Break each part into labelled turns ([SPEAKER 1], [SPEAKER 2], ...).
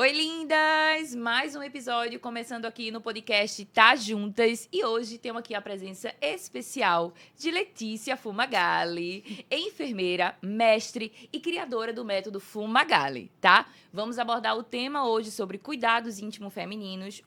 [SPEAKER 1] Oi, lindas! Mais um episódio começando aqui no podcast Tá Juntas. E hoje temos aqui a presença especial de Letícia Fumagalli, enfermeira, mestre e criadora do método Fumagalli, tá? Vamos abordar o tema hoje sobre cuidados íntimos femininos,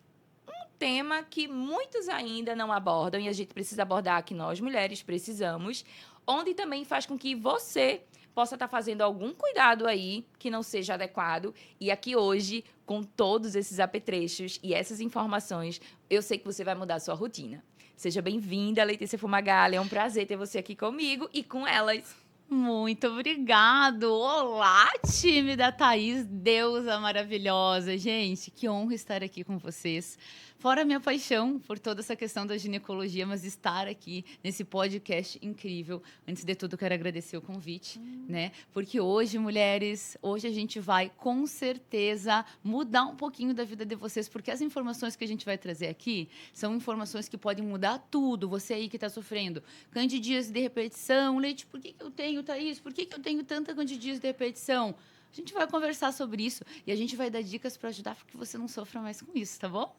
[SPEAKER 1] tema que muitos ainda não abordam e a gente precisa abordar, que nós mulheres precisamos, onde também faz com que você possa estar fazendo algum cuidado aí que não seja adequado. E aqui hoje, com todos esses apetrechos e essas informações, eu sei que você vai mudar a sua rotina. Seja bem-vinda, Letícia Fumagalli. É um prazer ter você aqui comigo e com elas.
[SPEAKER 2] Muito obrigado! Olá, time da Thaís, deusa maravilhosa! Gente, que honra estar aqui com vocês. Fora a minha paixão por toda essa questão da ginecologia, mas estar aqui nesse podcast incrível. Antes de tudo, quero agradecer o convite, né? Porque hoje, mulheres, hoje a gente vai, com certeza, mudar um pouquinho da vida de vocês, porque as informações que a gente vai trazer aqui são informações que podem mudar tudo. Você aí que está sofrendo candidíase de repetição, Leite, por que eu tenho, Thaís? Por que eu tenho tanta candidíase de repetição? A gente vai conversar sobre isso e a gente vai dar dicas para ajudar para que você não sofra mais com isso, tá bom?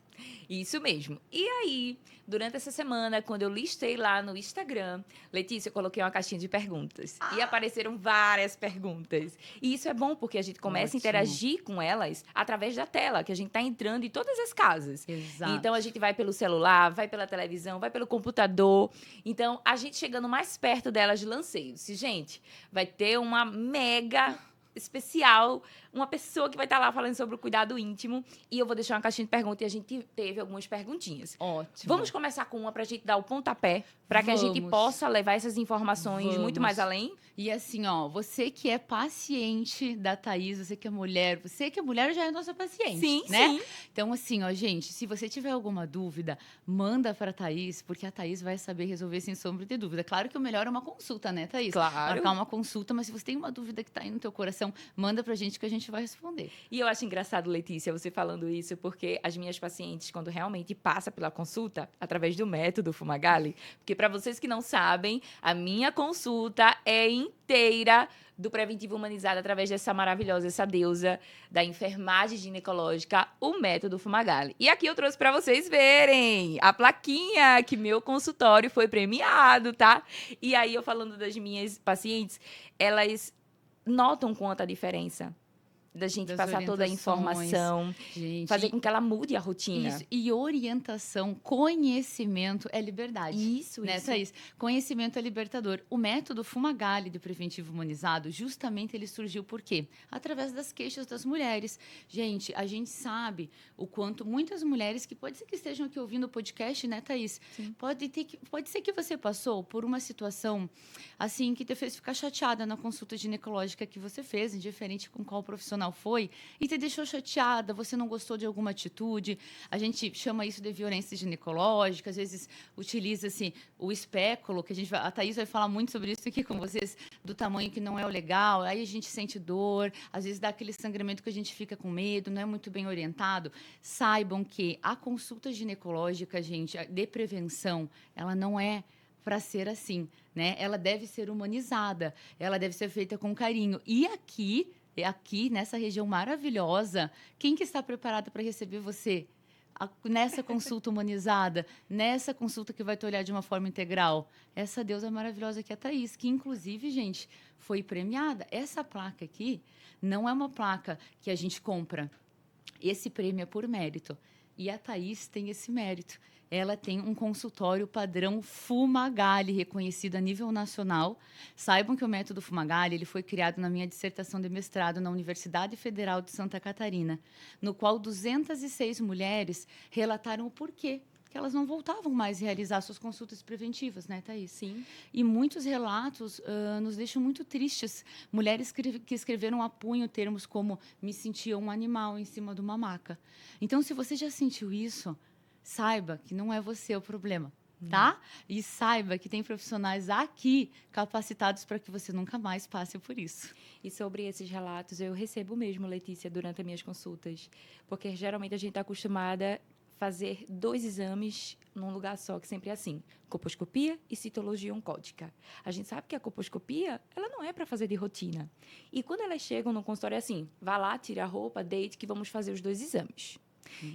[SPEAKER 1] Isso mesmo. E aí, durante essa semana, quando eu listei lá no Instagram, Letícia, eu coloquei uma caixinha de perguntas. E apareceram várias perguntas. E isso é bom, porque a gente começa a
[SPEAKER 2] Ótimo.
[SPEAKER 1] interagir com elas através da tela, que a gente está entrando em todas as casas.
[SPEAKER 2] Exato.
[SPEAKER 1] Então, a gente vai pelo celular, vai pela televisão, vai pelo computador. Então, a gente chegando mais perto delas de lanceio. Se, gente, vai ter uma mega especial, uma pessoa que vai estar lá falando sobre o cuidado íntimo, e eu vou deixar uma caixinha de perguntas e a gente teve algumas perguntinhas.
[SPEAKER 2] Ótimo.
[SPEAKER 1] Vamos começar com uma pra gente dar o pontapé, para que a gente possa levar essas informações muito mais além?
[SPEAKER 2] E assim, ó, você que é paciente da Thaís, você que é mulher já é nossa paciente,
[SPEAKER 1] Sim,
[SPEAKER 2] né?
[SPEAKER 1] sim.
[SPEAKER 2] Então, assim, ó, gente, se você tiver alguma dúvida, manda pra Thaís, porque a Thaís vai saber resolver sem sombra de dúvida. Claro que o melhor é uma consulta, né, Thaís?
[SPEAKER 1] Claro.
[SPEAKER 2] Marcar uma consulta, mas se você tem uma dúvida que tá aí no teu coração, manda pra gente que a gente vai responder.
[SPEAKER 1] E eu acho engraçado, Letícia, você falando isso, porque as minhas pacientes, quando realmente passa pela consulta, através do método Fumagalli, porque para vocês que não sabem, a minha consulta é inteira do preventivo humanizado através dessa maravilhosa, essa deusa da enfermagem ginecológica, o método Fumagalli. E aqui eu trouxe para vocês verem a plaquinha que meu consultório foi premiado, tá? E aí eu falando das minhas pacientes, elas notam quanta diferença da gente
[SPEAKER 2] Das
[SPEAKER 1] passar toda a
[SPEAKER 2] orientações.
[SPEAKER 1] informação,
[SPEAKER 2] Gente,
[SPEAKER 1] fazer com que ela mude a rotina.
[SPEAKER 2] Isso, e orientação, conhecimento é liberdade.
[SPEAKER 1] Isso,
[SPEAKER 2] né,
[SPEAKER 1] isso.
[SPEAKER 2] Thaís? Conhecimento é libertador. O método Fumagalli de preventivo humanizado, justamente ele surgiu por quê? Através das queixas das mulheres. Gente, a gente sabe o quanto muitas mulheres, que pode ser que estejam aqui ouvindo o podcast, né, Thaís?
[SPEAKER 1] Sim.
[SPEAKER 2] Pode ser que você passou por uma situação assim que te fez ficar chateada na consulta ginecológica que você fez, indiferente com qual profissional foi, e te deixou chateada, você não gostou de alguma atitude. A gente chama isso de violência ginecológica, às vezes utiliza-se o espéculo, que a Thaís vai falar muito sobre isso aqui com vocês, do tamanho que não é o legal, aí a gente sente dor, às vezes dá aquele sangramento que a gente fica com medo, não é muito bem orientado. Saibam que a consulta ginecológica, gente, de prevenção, ela não é para ser assim, né? Ela deve ser humanizada, ela deve ser feita com carinho. E aqui nessa região maravilhosa, quem que está preparado para receber você nessa consulta humanizada, nessa consulta que vai te olhar de uma forma integral? Essa deusa maravilhosa que é a Thaís, que inclusive, gente, foi premiada. Essa placa aqui não é uma placa que a gente compra. Esse prêmio é por mérito. E a Thaís tem esse mérito. Ela tem um consultório padrão Fumagalli, reconhecido a nível nacional. Saibam que o método Fumagalli ele foi criado na minha dissertação de mestrado na Universidade Federal de Santa Catarina, no qual 206 mulheres relataram o porquê que elas não voltavam mais a realizar suas consultas preventivas, né, Thaís?
[SPEAKER 1] Sim.
[SPEAKER 2] E muitos relatos nos deixam muito tristes. Mulheres que escreveram a punho termos como me sentia um animal em cima de uma maca. Então, se você já sentiu isso, saiba que não é você o problema, tá? E saiba que tem profissionais aqui capacitados para que você nunca mais passe por isso.
[SPEAKER 1] E sobre esses relatos, eu recebo mesmo, Letícia, durante as minhas consultas. Porque geralmente a gente está acostumada fazer 2 exames num lugar só, que sempre é assim, colposcopia e citologia oncótica. A gente sabe que a colposcopia, ela não é para fazer de rotina. E quando elas chegam no consultório é assim, vá lá, tira a roupa, deite, que vamos fazer os 2 exames.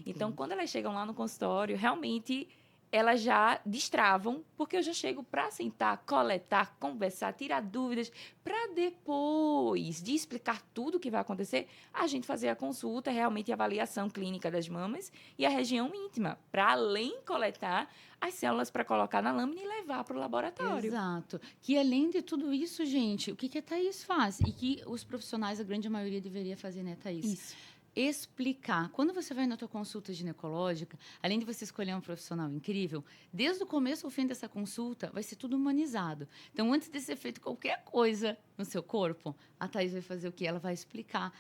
[SPEAKER 1] Então, quando elas chegam lá no consultório, realmente elas já destravam, porque eu já chego para sentar, coletar, conversar, tirar dúvidas, para depois de explicar tudo o que vai acontecer, a gente fazer a consulta, realmente a avaliação clínica das mamas e a região íntima, para além coletar as células para colocar na lâmina e levar para o laboratório.
[SPEAKER 2] Exato. Que além de tudo isso, gente, o que a Thaís faz? E que os profissionais, a grande maioria, deveria fazer, né, Thaís?
[SPEAKER 1] Isso.
[SPEAKER 2] Explicar. Quando você vai na tua consulta ginecológica, além de você escolher um profissional incrível, desde o começo ao fim dessa consulta, vai ser tudo humanizado. Então, antes de ser feito qualquer coisa no seu corpo, a Thaís vai fazer o quê? Ela vai explicar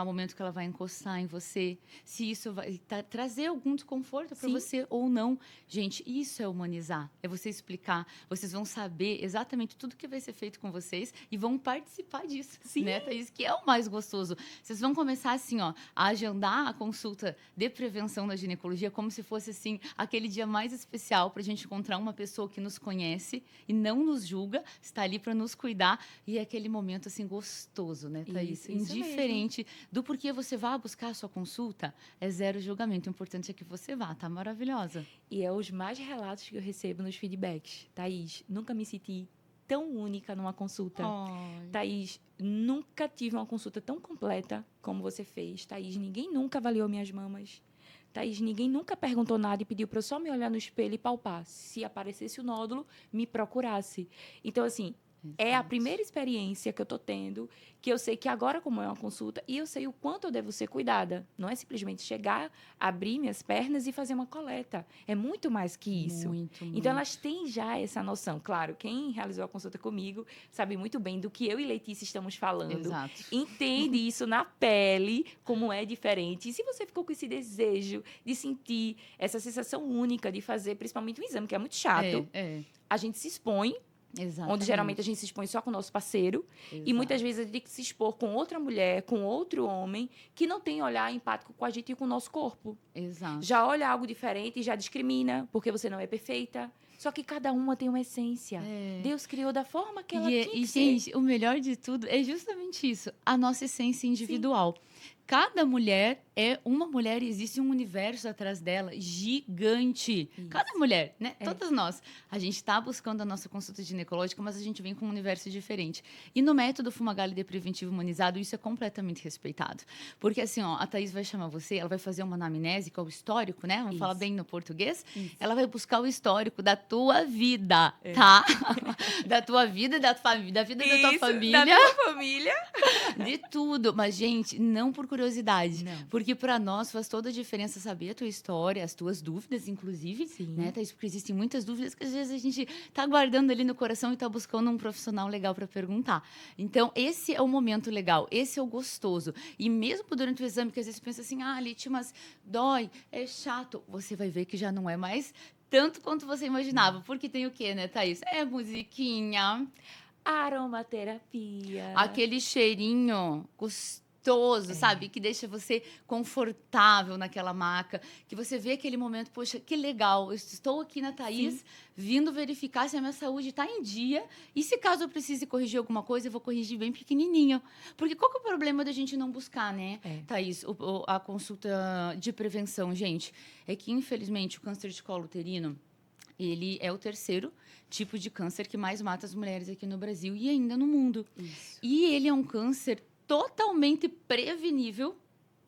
[SPEAKER 2] o momento que ela vai encostar em você, se isso vai trazer algum desconforto para você ou não. Gente, isso é humanizar, é você explicar. Vocês vão saber exatamente tudo que vai ser feito com vocês e vão participar disso, né, Thaís? Que é o mais gostoso. Vocês vão começar assim, ó, a agendar a consulta de prevenção na ginecologia como se fosse assim aquele dia mais especial para a gente encontrar uma pessoa que nos conhece e não nos julga, está ali para nos cuidar e é aquele momento assim gostoso, né, Thaís?
[SPEAKER 1] Isso
[SPEAKER 2] Indiferente do porquê você vá buscar a sua consulta, é zero julgamento. O importante é que você vá, tá maravilhosa.
[SPEAKER 1] E é os mais relatos que eu recebo nos feedbacks. Thaís, nunca me senti tão única numa consulta. Thaís, nunca tive uma consulta tão completa como você fez. Thaís, ninguém nunca avaliou minhas mamas. Thaís, ninguém nunca perguntou nada e pediu para eu só me olhar no espelho e palpar. Se aparecesse o nódulo, me procurasse. Então, assim, é a primeira experiência que eu estou tendo, que eu sei que agora, como é uma consulta, e eu sei o quanto eu devo ser cuidada. Não é simplesmente chegar, abrir minhas pernas e fazer uma coleta. É muito mais que isso.
[SPEAKER 2] Muito.
[SPEAKER 1] Então, elas têm já essa noção. Claro, quem realizou a consulta comigo sabe muito bem do que eu e Letícia estamos falando.
[SPEAKER 2] Exato.
[SPEAKER 1] Entende isso na pele, como é diferente. E se você ficou com esse desejo de sentir essa sensação única de fazer, principalmente um exame, que é muito chato, a gente se expõe.
[SPEAKER 2] Exatamente.
[SPEAKER 1] Onde geralmente a gente se expõe só com o nosso parceiro.
[SPEAKER 2] Exato.
[SPEAKER 1] E muitas vezes a gente tem que se expor com outra mulher, com outro homem, que não tem olhar empático com a gente e com o nosso corpo.
[SPEAKER 2] Exato.
[SPEAKER 1] Já olha algo diferente e já discrimina, porque você não é perfeita. Só que cada uma tem uma essência. Deus criou da forma que ela tinha que ser.
[SPEAKER 2] Gente, o melhor de tudo é justamente isso. A nossa essência individual. Cada mulher é uma mulher e existe um universo atrás dela gigante.
[SPEAKER 1] Isso.
[SPEAKER 2] Cada mulher, né? Todas nós. A gente está buscando a nossa consulta ginecológica, mas a gente vem com um universo diferente. E no método Fumagalli de preventivo humanizado, isso é completamente respeitado. Porque assim, ó, a Thaís vai chamar você, ela vai fazer uma anamnese, que é o histórico, né? Vamos falar bem no português.
[SPEAKER 1] Isso.
[SPEAKER 2] Ela vai buscar o histórico da tua vida, tá? Da tua vida, da vida da tua família.
[SPEAKER 1] Da tua família.
[SPEAKER 2] De tudo. Mas, gente, não por curiosidade.
[SPEAKER 1] Não.
[SPEAKER 2] Porque para nós faz toda a diferença saber a tua história, as tuas dúvidas, inclusive.
[SPEAKER 1] Sim.
[SPEAKER 2] Né, Thaís? Porque existem muitas dúvidas que às vezes a gente tá guardando ali no coração e tá buscando um profissional legal para perguntar. Então, esse é o momento legal, esse é o gostoso. E mesmo durante o exame, que às vezes pensa assim, Leti, mas dói, é chato. Você vai ver que já não é mais tanto quanto você imaginava. Porque tem o quê, né, Thaís? É musiquinha.
[SPEAKER 1] Aromaterapia.
[SPEAKER 2] Aquele cheirinho gostoso, sabe? Que deixa você confortável naquela maca. Que você vê aquele momento, poxa, que legal. Eu estou aqui na Thaís, vindo verificar se a minha saúde está em dia. E se caso eu precise corrigir alguma coisa, eu vou corrigir bem pequenininho. Porque qual que é o problema da gente não buscar, né, Thaís? A consulta de prevenção, gente. É que, infelizmente, o câncer de colo uterino, ele é o terceiro tipo de câncer que mais mata as mulheres aqui no Brasil e ainda no mundo.
[SPEAKER 1] Isso.
[SPEAKER 2] E ele é um câncer totalmente prevenível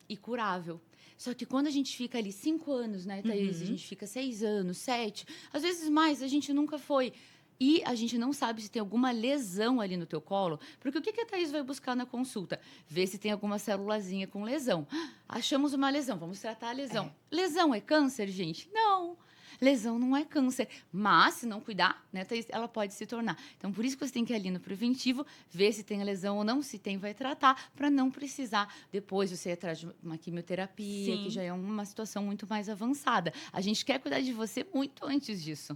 [SPEAKER 2] e curável. Só que quando a gente fica ali 5 anos, né, Thaís? A gente fica 6 anos, 7, às vezes mais, a gente nunca foi. E a gente não sabe se tem alguma lesão ali no teu colo, porque o que a Thaís vai buscar na consulta? Ver se tem alguma célulazinha com lesão. Achamos uma lesão, vamos tratar a lesão. Lesão é câncer, gente? Não. Lesão não é câncer, mas se não cuidar, né, Thaís, ela pode se tornar. Então, por isso que você tem que ir ali no preventivo, ver se tem a lesão ou não, se tem, vai tratar, para não precisar depois você ir atrás de uma quimioterapia, que já é uma situação muito mais avançada. A gente quer cuidar de você muito antes disso.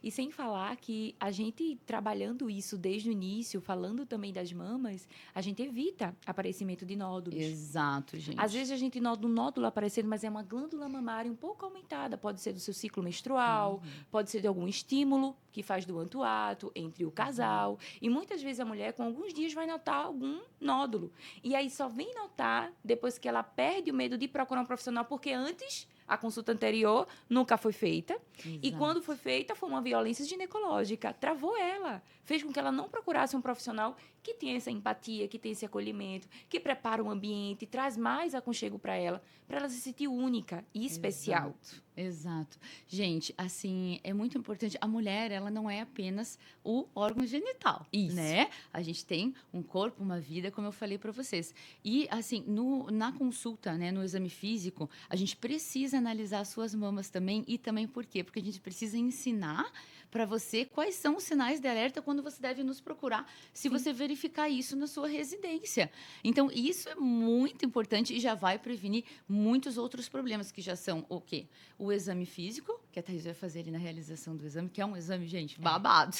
[SPEAKER 1] E sem falar que a gente trabalhando isso desde o início, falando também das mamas, a gente evita aparecimento de nódulos.
[SPEAKER 2] Exato, gente.
[SPEAKER 1] Às vezes a gente nota um nódulo aparecendo, mas é uma glândula mamária um pouco aumentada. Pode ser do seu ciclo menstrual, pode ser de algum estímulo que faz durante o ato, entre o casal. E muitas vezes a mulher, com alguns dias, vai notar algum nódulo. E aí só vem notar depois que ela perde o medo de procurar um profissional, porque antes, a consulta anterior nunca foi feita. E
[SPEAKER 2] Exato.
[SPEAKER 1] quando foi feita, foi uma violência ginecológica. Travou ela. Fez com que ela não procurasse um profissional que tenha essa empatia, que tenha esse acolhimento, que prepara o ambiente, traz mais aconchego para ela se sentir única e especial.
[SPEAKER 2] Exato. Gente, assim, é muito importante. A mulher, ela não é apenas o órgão genital,
[SPEAKER 1] Isso.
[SPEAKER 2] né? A gente tem um corpo, uma vida, como eu falei para vocês. E, assim, na consulta, né, no exame físico, a gente precisa analisar as suas mamas também. E também por quê? Porque a gente precisa ensinar para você quais são os sinais de alerta quando você deve nos procurar, se você verificar isso na sua residência. Então, isso é muito importante e já vai prevenir muitos outros problemas, que já são o quê? O exame físico, que a Thaís vai fazer ali na realização do exame, que é um exame, gente, babado.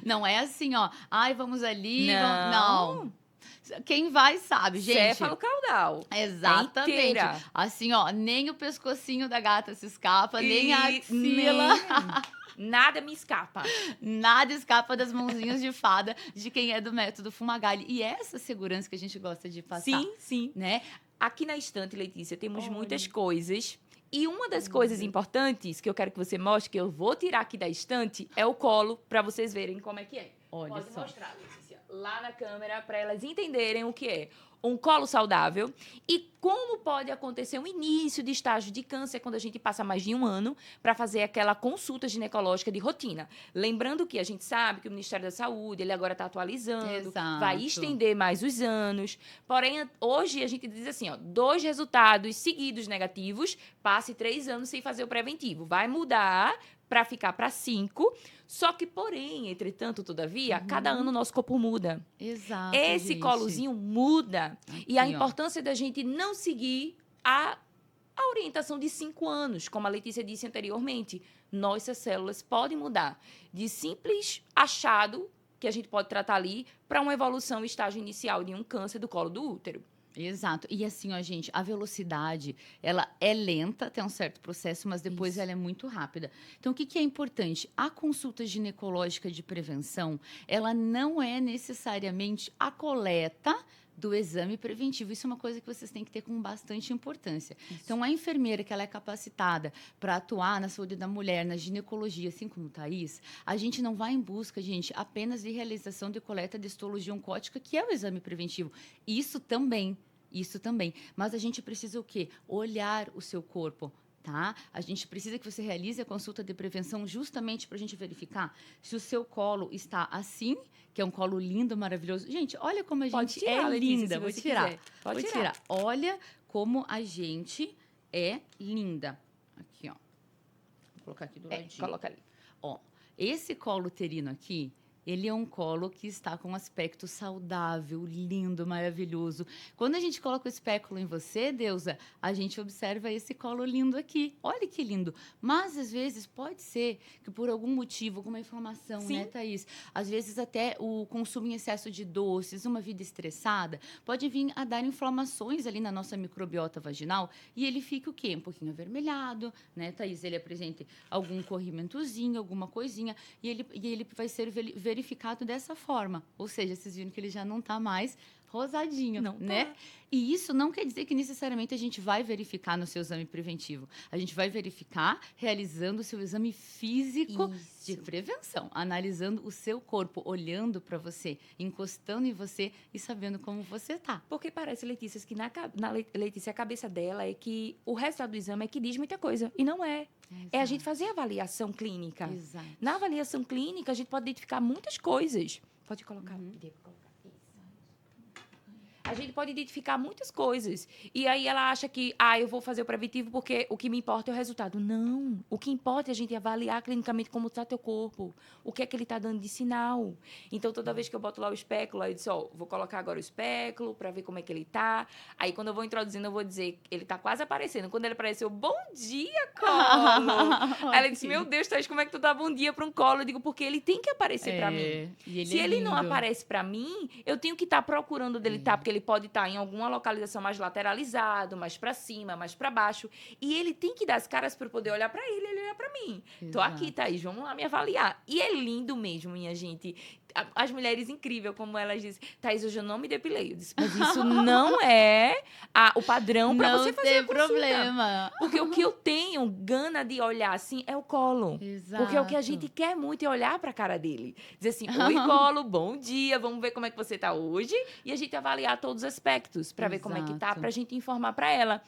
[SPEAKER 2] Não é assim, ó, ai, vamos ali, não. Quem vai sabe, gente.
[SPEAKER 1] Céfalo caudal.
[SPEAKER 2] Exatamente.
[SPEAKER 1] É inteira.
[SPEAKER 2] Assim, ó, nem o pescocinho da gata se escapa, nem a axila.
[SPEAKER 1] Nada me escapa.
[SPEAKER 2] Nada escapa das mãozinhas de fada de quem é do método Fumagalli. E é essa segurança que a gente gosta de passar.
[SPEAKER 1] Sim, sim.
[SPEAKER 2] Né?
[SPEAKER 1] Aqui na estante, Letícia, temos
[SPEAKER 2] Olha.
[SPEAKER 1] muitas coisas. E uma das coisas importantes que eu quero que você mostre, que eu vou tirar aqui da estante, é o colo, para vocês verem como é que é.
[SPEAKER 2] Olha
[SPEAKER 1] Pode
[SPEAKER 2] só.
[SPEAKER 1] mostrar, Letícia, lá na câmera, para elas entenderem o que é um colo saudável e como pode acontecer um início de estágio de câncer quando a gente passa mais de um ano para fazer aquela consulta ginecológica de rotina. Lembrando que a gente sabe que o Ministério da Saúde, ele agora está atualizando,
[SPEAKER 2] Exato.
[SPEAKER 1] vai estender mais os anos. Porém, hoje a gente diz assim, ó, 2 resultados seguidos negativos, passe 3 anos sem fazer o preventivo. Vai mudar para ficar para 5. Só que, porém, entretanto, todavia, cada ano o nosso corpo muda.
[SPEAKER 2] Exato,
[SPEAKER 1] Esse
[SPEAKER 2] gente.
[SPEAKER 1] colozinho muda.
[SPEAKER 2] Aqui,
[SPEAKER 1] E a
[SPEAKER 2] ó.
[SPEAKER 1] importância da gente não seguir a orientação de 5 anos, como a Letícia disse anteriormente. Nossas células podem mudar de simples achado que a gente pode tratar ali para uma evolução, estágio inicial de um câncer do colo do útero.
[SPEAKER 2] Exato. E assim, ó, gente, a velocidade, ela é lenta, tem um certo processo, mas depois
[SPEAKER 1] Isso.
[SPEAKER 2] ela é muito rápida. Então, o que é importante? A consulta ginecológica de prevenção, ela não é necessariamente a coleta do exame preventivo. Isso é uma coisa que vocês têm que ter com bastante importância.
[SPEAKER 1] Isso.
[SPEAKER 2] Então, a enfermeira que ela é capacitada para atuar na saúde da mulher, na ginecologia, assim como o Thaís, a gente não vai em busca, gente, apenas de realização de coleta de histologia oncótica, que é o exame preventivo. Isso também. Mas a gente precisa o quê? Olhar o seu corpo. Tá? A gente precisa que você realize a consulta de prevenção justamente para a gente verificar se o seu colo está assim, que é um colo lindo, maravilhoso. Gente, olha como a
[SPEAKER 1] Pode
[SPEAKER 2] gente
[SPEAKER 1] tirar,
[SPEAKER 2] é
[SPEAKER 1] Letícia,
[SPEAKER 2] linda.
[SPEAKER 1] se
[SPEAKER 2] Vou
[SPEAKER 1] você
[SPEAKER 2] tirar.
[SPEAKER 1] quiser. Pode
[SPEAKER 2] Vou
[SPEAKER 1] tirar.
[SPEAKER 2] tirar. Olha como a gente é linda. Aqui, ó. Vou colocar aqui do ladinho.
[SPEAKER 1] Coloca ali.
[SPEAKER 2] Ó, esse colo uterino aqui, ele é um colo que está com um aspecto saudável, lindo, maravilhoso. Quando a gente coloca o espéculo em você, Deusa, a gente observa esse colo lindo aqui. Olha que lindo. Mas, às vezes, pode ser que por algum motivo, alguma inflamação,
[SPEAKER 1] Sim.
[SPEAKER 2] né, Thaís? Às vezes, até o consumo em excesso de doces, uma vida estressada, pode vir a dar inflamações ali na nossa microbiota vaginal e ele fica o quê? Um pouquinho avermelhado, né, Thaís? Ele apresenta algum corrimentozinho, alguma coisinha, e ele vai ser verificado dessa forma. Ou seja, vocês viram que ele já não está mais rosadinho,
[SPEAKER 1] Não
[SPEAKER 2] né?
[SPEAKER 1] tá.
[SPEAKER 2] E isso não quer dizer que necessariamente a gente vai verificar no seu exame preventivo. A gente vai verificar realizando o seu exame físico de
[SPEAKER 1] Isso.
[SPEAKER 2] prevenção, analisando o seu corpo, olhando para você, encostando em você e sabendo como você tá.
[SPEAKER 1] Porque parece, Letícia, que Letícia, a cabeça dela é que o resultado do exame é que diz muita coisa. E não é. É a gente fazer a avaliação clínica.
[SPEAKER 2] Exato.
[SPEAKER 1] Na avaliação clínica, a gente pode identificar muitas coisas. Pode colocar. Devo colocar. Isso. A a gente pode identificar muitas coisas. E aí ela acha que, eu vou fazer o preventivo porque o que me importa é o resultado. Não. O que importa é a gente avaliar clinicamente como está teu corpo. O que é que ele está dando de sinal. Então, toda vez que eu boto lá o espéculo, aí eu disse, vou colocar agora o espéculo para ver como é que ele tá. Aí, quando eu vou introduzindo, eu vou dizer, ele tá quase aparecendo. Quando ele apareceu, bom dia, colo. Aí ela disse, meu Deus, Thaís, como é que tu dá bom dia para um colo? Eu digo, porque ele tem que aparecer para mim. Se ele não aparece para mim, eu tenho que estar procurando onde ele tá, porque ele pode estar em alguma localização mais lateralizado, mais para cima, mais para baixo. E ele tem que dar as caras para eu poder olhar para ele olhar para mim. Exato. Tô aqui, Thaís, vamos lá me avaliar. E é lindo mesmo, minha gente. As mulheres incríveis, como elas dizem, Thaís, hoje eu não me depilei. Eu disse, mas isso não é o padrão para você fazer a consulta. Não tem problema. Porque o que eu tenho gana de olhar assim é o colo.
[SPEAKER 2] Exato.
[SPEAKER 1] Porque o que a gente quer muito é olhar para a cara dele. Dizer assim, oi, colo, bom dia, vamos ver como é que você tá hoje. E a gente avaliar todos os aspectos para ver como é que tá, pra gente informar para ela.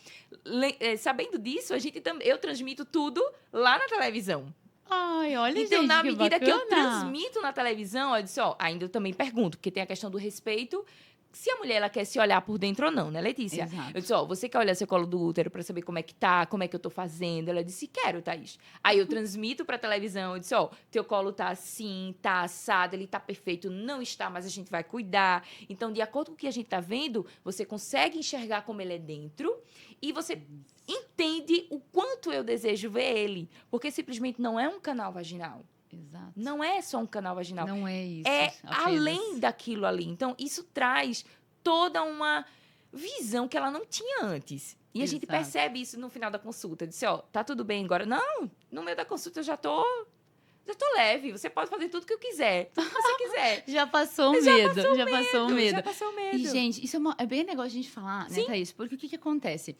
[SPEAKER 1] Sabendo disso, eu transmito tudo lá na televisão.
[SPEAKER 2] Ai, olha,
[SPEAKER 1] então,
[SPEAKER 2] gente,
[SPEAKER 1] na medida
[SPEAKER 2] que
[SPEAKER 1] eu transmito na televisão, eu disse, ainda eu também pergunto, porque tem a questão do respeito, se a mulher ela quer se olhar por dentro ou não, né, Letícia?
[SPEAKER 2] Exato.
[SPEAKER 1] Eu disse, você quer olhar seu colo do útero pra saber como é que tá, como é que eu tô fazendo? Ela disse, quero, Thaís. Aí eu transmito pra televisão, eu disse, teu colo tá assim, tá assado, ele tá perfeito, não está, mas a gente vai cuidar. Então, de acordo com o que a gente tá vendo, você consegue enxergar como ele é dentro e você entende o quanto eu desejo ver ele. Porque simplesmente não é um canal vaginal.
[SPEAKER 2] Exato.
[SPEAKER 1] Não é só um canal vaginal.
[SPEAKER 2] Não é isso.
[SPEAKER 1] É
[SPEAKER 2] apenas.
[SPEAKER 1] além daquilo ali. Então, isso traz toda uma visão que ela não tinha antes. E a gente percebe isso no final da consulta. Disse, tá tudo bem agora? Não, no meio da consulta eu já tô leve. Você pode fazer tudo que eu quiser. Tudo que você quiser.
[SPEAKER 2] Já passou o medo.
[SPEAKER 1] Já passou o medo.
[SPEAKER 2] E, gente, isso é bem negócio a gente falar, né,
[SPEAKER 1] Sim.
[SPEAKER 2] Thaís? Porque o que acontece?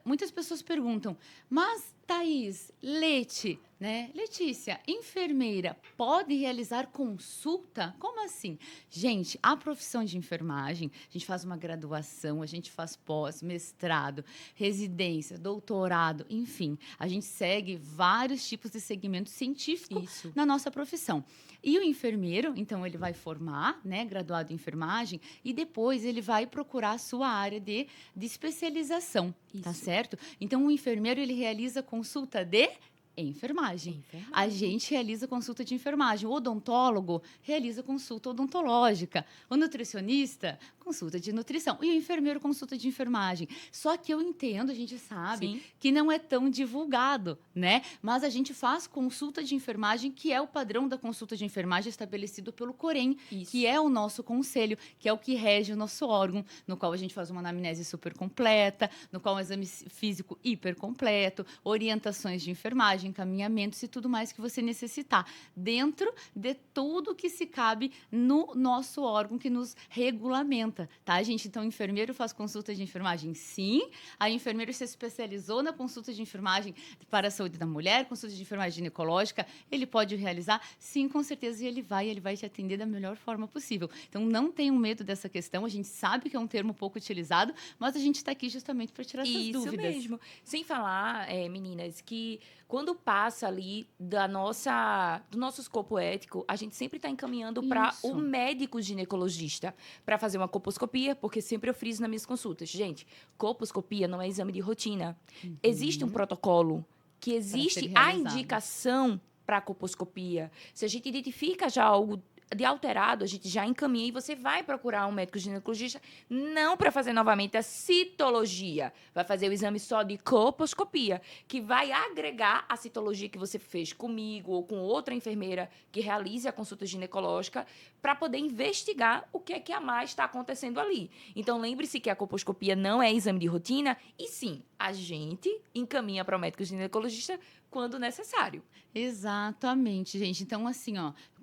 [SPEAKER 2] Muitas pessoas perguntam, mas, Thaís, Letícia, enfermeira, pode realizar consulta? Como assim? Gente, a profissão de enfermagem, a gente faz uma graduação, a gente faz mestrado, residência, doutorado, enfim. A gente segue vários tipos de segmento científico na nossa profissão. E o enfermeiro, então, ele vai formar, né, graduado em enfermagem, e depois ele vai procurar a sua área de especialização, tá certo? Então, o enfermeiro, ele realiza consulta de enfermagem. A gente realiza consulta de enfermagem. O odontólogo realiza consulta odontológica. O nutricionista, consulta de nutrição. E o enfermeiro, consulta de enfermagem. Só que eu entendo, a gente sabe, que não é tão divulgado, né? Mas a gente faz consulta de enfermagem, que é o padrão da consulta de enfermagem estabelecido pelo Corém, que é o nosso conselho, que é o que rege o nosso órgão, no qual a gente faz uma anamnese super completa, no qual um exame físico hiper completo, orientações de enfermagem, encaminhamentos e tudo mais que você necessitar, dentro de tudo que se cabe no nosso órgão que nos regulamenta, tá, gente? Então, o enfermeiro faz consulta de enfermagem, sim. A enfermeira se especializou na consulta de enfermagem para a saúde da mulher, consulta de enfermagem ginecológica, ele pode realizar, sim, com certeza, e ele vai te atender da melhor forma possível. Então, não tenham medo dessa questão, a gente sabe que é um termo pouco utilizado, mas a gente está aqui justamente para tirar essas dúvidas.
[SPEAKER 1] Isso mesmo. Sem falar, meninas, que quando passa ali do nosso escopo ético, a gente sempre está encaminhando para o médico ginecologista para fazer uma colposcopia, porque sempre eu friso nas minhas consultas. Gente, colposcopia não é exame de rotina. Existe um protocolo que existe a indicação para a colposcopia. Se a gente identifica já algo de alterado, a gente já encaminha e você vai procurar um médico ginecologista, não para fazer novamente a citologia, vai fazer o exame só de colposcopia, que vai agregar a citologia que você fez comigo ou com outra enfermeira que realize a consulta ginecológica para poder investigar o que é que a mais está acontecendo ali. Então, lembre-se que a colposcopia não é exame de rotina e sim, a gente encaminha para o médico ginecologista quando necessário.
[SPEAKER 2] Exatamente, gente. Então, assim,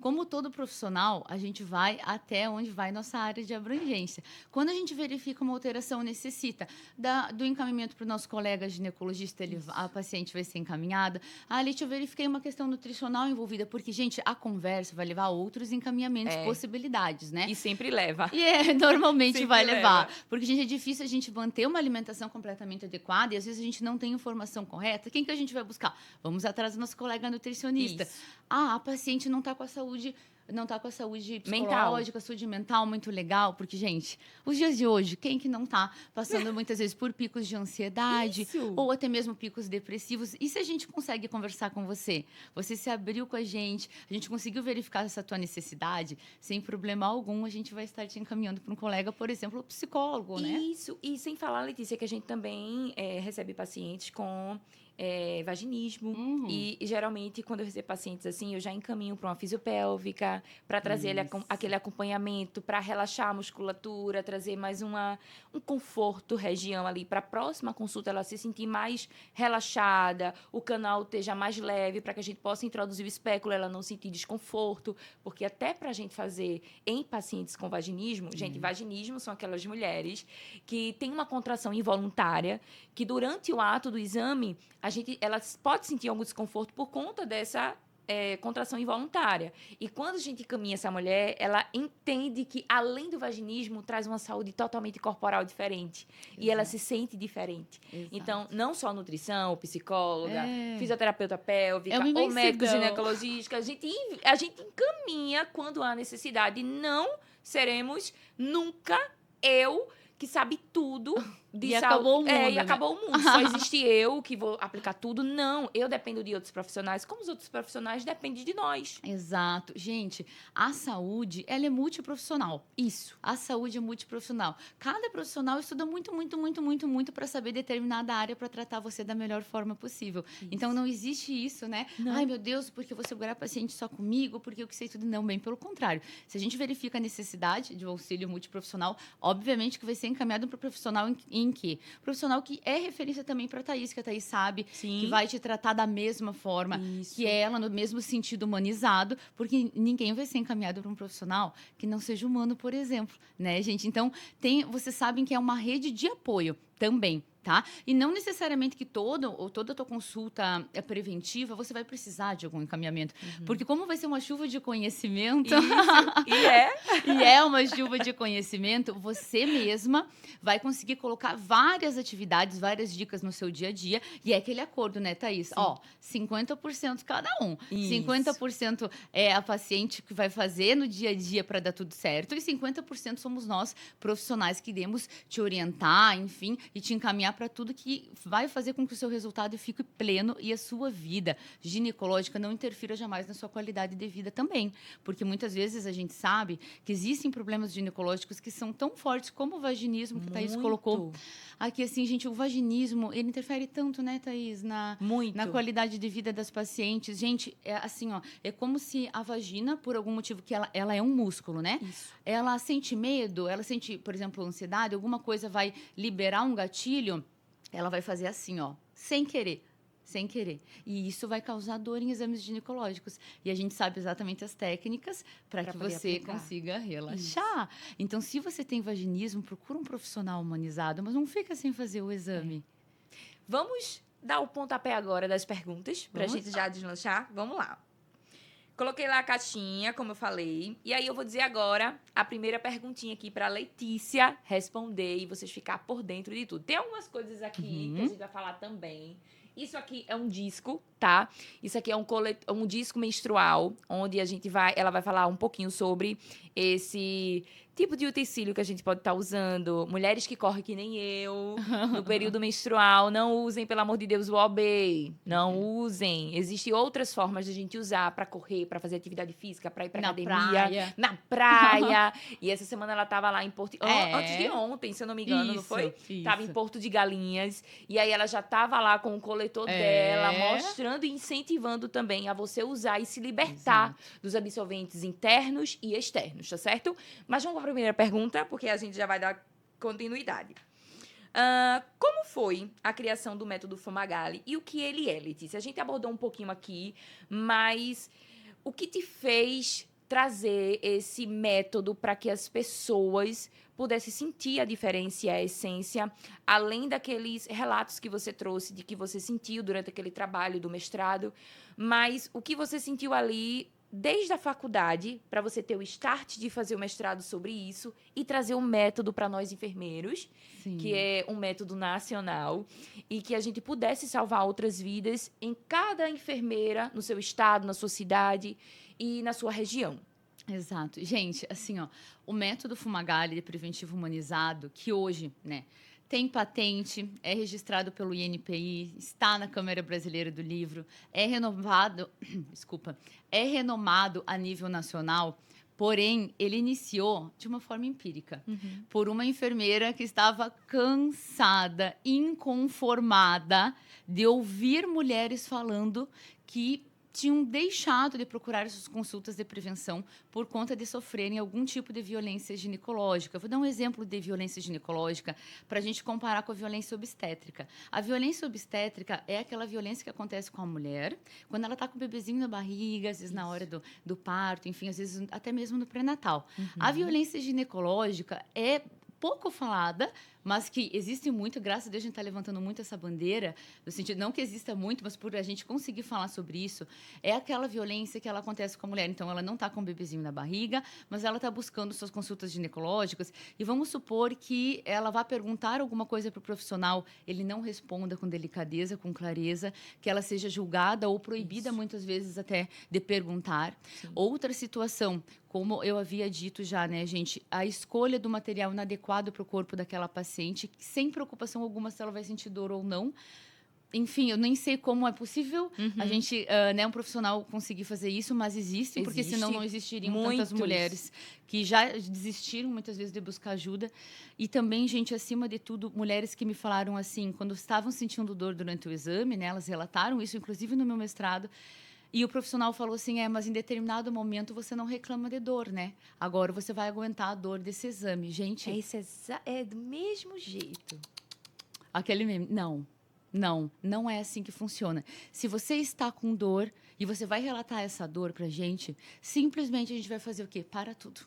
[SPEAKER 2] como todo profissional, a gente vai até onde vai nossa área de abrangência. Quando a gente verifica uma alteração, necessita do encaminhamento para o nosso colega ginecologista, a paciente vai ser encaminhada. Leite, eu verifiquei uma questão nutricional envolvida, porque, gente, a conversa vai levar a outros encaminhamentos, possibilidades, né?
[SPEAKER 1] E sempre leva.
[SPEAKER 2] E normalmente vai levar. Porque, gente, é difícil a gente manter uma alimentação completamente adequada e, às vezes, a gente não tem informação correta. Quem que a gente vai buscar? Vamos atrás do nosso colega nutricionista. A paciente não está com a saúde não tá com a saúde
[SPEAKER 1] Mental.
[SPEAKER 2] psicológica, saúde mental muito legal, porque, gente, os dias de hoje, quem que não tá passando muitas vezes por picos de ansiedade
[SPEAKER 1] Isso.
[SPEAKER 2] ou até mesmo picos depressivos? E se a gente consegue conversar com você? Você se abriu com a gente conseguiu verificar essa tua necessidade, sem problema algum, a gente vai estar te encaminhando para um colega, por exemplo, psicólogo, né?
[SPEAKER 1] Isso, e sem falar, Letícia, que a gente também recebe pacientes com vaginismo.
[SPEAKER 2] Uhum.
[SPEAKER 1] E geralmente, quando eu recebo pacientes assim, eu já encaminho para uma fisiopélvica, para trazer aquele acompanhamento, para relaxar a musculatura, trazer mais um conforto região ali, para a próxima consulta ela se sentir mais relaxada, o canal esteja mais leve, para que a gente possa introduzir o espéculo, ela não sentir desconforto, porque até para a gente fazer em pacientes com vaginismo, gente, vaginismo são aquelas mulheres que têm uma contração involuntária, que durante o ato do exame, ela pode sentir algum desconforto por conta dessa contração involuntária. E quando a gente encaminha essa mulher, ela entende que, além do vaginismo, traz uma saúde totalmente corporal diferente.
[SPEAKER 2] Exato.
[SPEAKER 1] E ela se sente diferente.
[SPEAKER 2] Exato.
[SPEAKER 1] Então, não só nutrição, psicóloga,
[SPEAKER 2] É.
[SPEAKER 1] fisioterapeuta pélvica,
[SPEAKER 2] É uma
[SPEAKER 1] ou médico
[SPEAKER 2] imensidão.
[SPEAKER 1] ginecologista, a gente encaminha quando há necessidade. Não seremos nunca que sabe tudo de
[SPEAKER 2] E
[SPEAKER 1] saúde.
[SPEAKER 2] acabou o mundo,
[SPEAKER 1] E
[SPEAKER 2] né?
[SPEAKER 1] acabou o mundo. Só existe eu que vou aplicar tudo. Não, eu dependo de outros profissionais, como os outros profissionais dependem de nós.
[SPEAKER 2] Exato. Gente, a saúde, ela é multiprofissional.
[SPEAKER 1] Isso.
[SPEAKER 2] A saúde é multiprofissional. Cada profissional estuda muito para saber determinada área para tratar você da melhor forma possível.
[SPEAKER 1] Isso.
[SPEAKER 2] Então, não existe isso, né?
[SPEAKER 1] Não.
[SPEAKER 2] Ai, meu Deus, porque eu vou segurar paciente só comigo, porque eu que sei tudo. Não, bem pelo contrário. Se a gente verifica a necessidade de um auxílio multiprofissional, obviamente que vai ser encaminhado para o profissional em quê? Profissional que é referência também para a Thaís, que a Thaís sabe,
[SPEAKER 1] Sim.
[SPEAKER 2] que vai te tratar da mesma forma,
[SPEAKER 1] Isso.
[SPEAKER 2] que é ela no mesmo sentido humanizado, porque ninguém vai ser encaminhado para um profissional que não seja humano, por exemplo, né, gente? Então, vocês sabem que é uma rede de apoio também, tá? E não necessariamente que toda a tua consulta é preventiva, você vai precisar de algum encaminhamento. Porque como vai ser uma chuva de conhecimento...
[SPEAKER 1] Isso.
[SPEAKER 2] E é uma chuva de conhecimento, você mesma vai conseguir colocar várias atividades, várias dicas no seu dia a dia. E é aquele acordo, né, Thaís?
[SPEAKER 1] Sim.
[SPEAKER 2] Ó, 50% cada um.
[SPEAKER 1] Isso.
[SPEAKER 2] 50% é a paciente que vai fazer no dia a dia para dar tudo certo. E 50% somos nós, profissionais, que iremos te orientar, enfim, e te encaminhar para tudo que vai fazer com que o seu resultado fique pleno e a sua vida ginecológica não interfira jamais na sua qualidade de vida também. Porque muitas vezes a gente sabe que existem problemas ginecológicos que são tão fortes como o vaginismo, que a Thaís colocou aqui. Assim, gente, o vaginismo, ele interfere tanto, né, Thaís, na qualidade de vida das pacientes. Gente, é assim, ó, é como se a vagina, por algum motivo, que ela é um músculo, né?
[SPEAKER 1] Isso.
[SPEAKER 2] Ela sente medo, ela sente, por exemplo, ansiedade, alguma coisa vai liberar um gatilho, ela vai fazer assim, ó, sem querer. E isso vai causar dor em exames ginecológicos. E a gente sabe exatamente as técnicas para que você consiga relaxar. Isso. Então, se você tem vaginismo, procura um profissional humanizado, mas não fica sem fazer o exame.
[SPEAKER 1] Vamos dar o pontapé agora das perguntas, para a gente já deslanchar? Vamos lá. Coloquei lá a caixinha, como eu falei. E aí eu vou dizer agora a primeira perguntinha aqui para Letícia responder e vocês ficar por dentro de tudo. Tem algumas coisas aqui que a gente vai falar também. Isso aqui é um disco, tá? Isso aqui é um disco menstrual, onde ela vai falar um pouquinho sobre esse tipo de utensílio que a gente pode estar usando. Mulheres que correm que nem eu, no período menstrual, não usem, pelo amor de Deus, o OB. Não usem. Existem outras formas de a gente usar para correr, para fazer atividade física, para ir para academia. Na praia. E essa semana ela tava lá em Porto... Antes de ontem, se eu não me engano, não foi? Tava em Porto de Galinhas. E aí ela já tava lá com o coletor dela, mostrando e incentivando também a você usar e se libertar dos absorventes internos e externos, tá certo? Mas vamos para a primeira pergunta, porque a gente já vai dar continuidade. Como foi a criação do método Fumagalli e o que ele é, Letícia? A gente abordou um pouquinho aqui, mas o que te fez trazer esse método para que as pessoas pudessem sentir a diferença e a essência, além daqueles relatos que você trouxe de que você sentiu durante aquele trabalho do mestrado, mas o que você sentiu ali desde a faculdade, para você ter o start de fazer o mestrado sobre isso e trazer um método para nós enfermeiros, que é um método nacional, e que a gente pudesse salvar outras vidas em cada enfermeira, no seu estado, na sua cidade e na sua região.
[SPEAKER 2] Exato. Gente, assim, ó, o método Fumagalli de preventivo humanizado, que hoje, né, tem patente, é registrado pelo INPI, está na Câmara Brasileira do Livro, é renovado, desculpa, é renomado a nível nacional, porém, ele iniciou de uma forma empírica, por uma enfermeira que estava cansada, inconformada de ouvir mulheres falando que tinham deixado de procurar essas consultas de prevenção por conta de sofrerem algum tipo de violência ginecológica. Vou dar um exemplo de violência ginecológica para a gente comparar com a violência obstétrica. A violência obstétrica é aquela violência que acontece com a mulher quando ela está com o bebezinho na barriga, às vezes na hora do parto, enfim, às vezes até mesmo no pré-natal. A violência ginecológica é pouco falada, mas que existe muito, graças a Deus a gente está levantando muito essa bandeira, no sentido, não que exista muito, mas por a gente conseguir falar sobre isso, é aquela violência que ela acontece com a mulher. Então, ela não está com o bebezinho na barriga, mas ela está buscando suas consultas ginecológicas, e vamos supor que ela vá perguntar alguma coisa para o profissional, ele não responda com delicadeza, com clareza, que ela seja julgada ou proibida, muitas vezes até, de perguntar. Sim. Outra situação, como eu havia dito já, né, gente, a escolha do material inadequado para o corpo daquela paciente, sem preocupação alguma se ela vai sentir dor ou não. Enfim, eu nem sei como é possível a gente, né, um profissional conseguir fazer isso, mas existe, porque senão não existiriam tantas mulheres que já desistiram muitas vezes de buscar ajuda. E também, gente, acima de tudo, mulheres que me falaram assim, quando estavam sentindo dor durante o exame, né, elas relataram isso, inclusive no meu mestrado. E o profissional falou assim, mas em determinado momento você não reclama de dor, né? Agora você vai aguentar a dor desse exame. Gente...
[SPEAKER 1] É do mesmo jeito.
[SPEAKER 2] Aquele meme. Não é assim que funciona. Se você está com dor e você vai relatar essa dor pra gente, simplesmente a gente vai fazer o quê? Para tudo.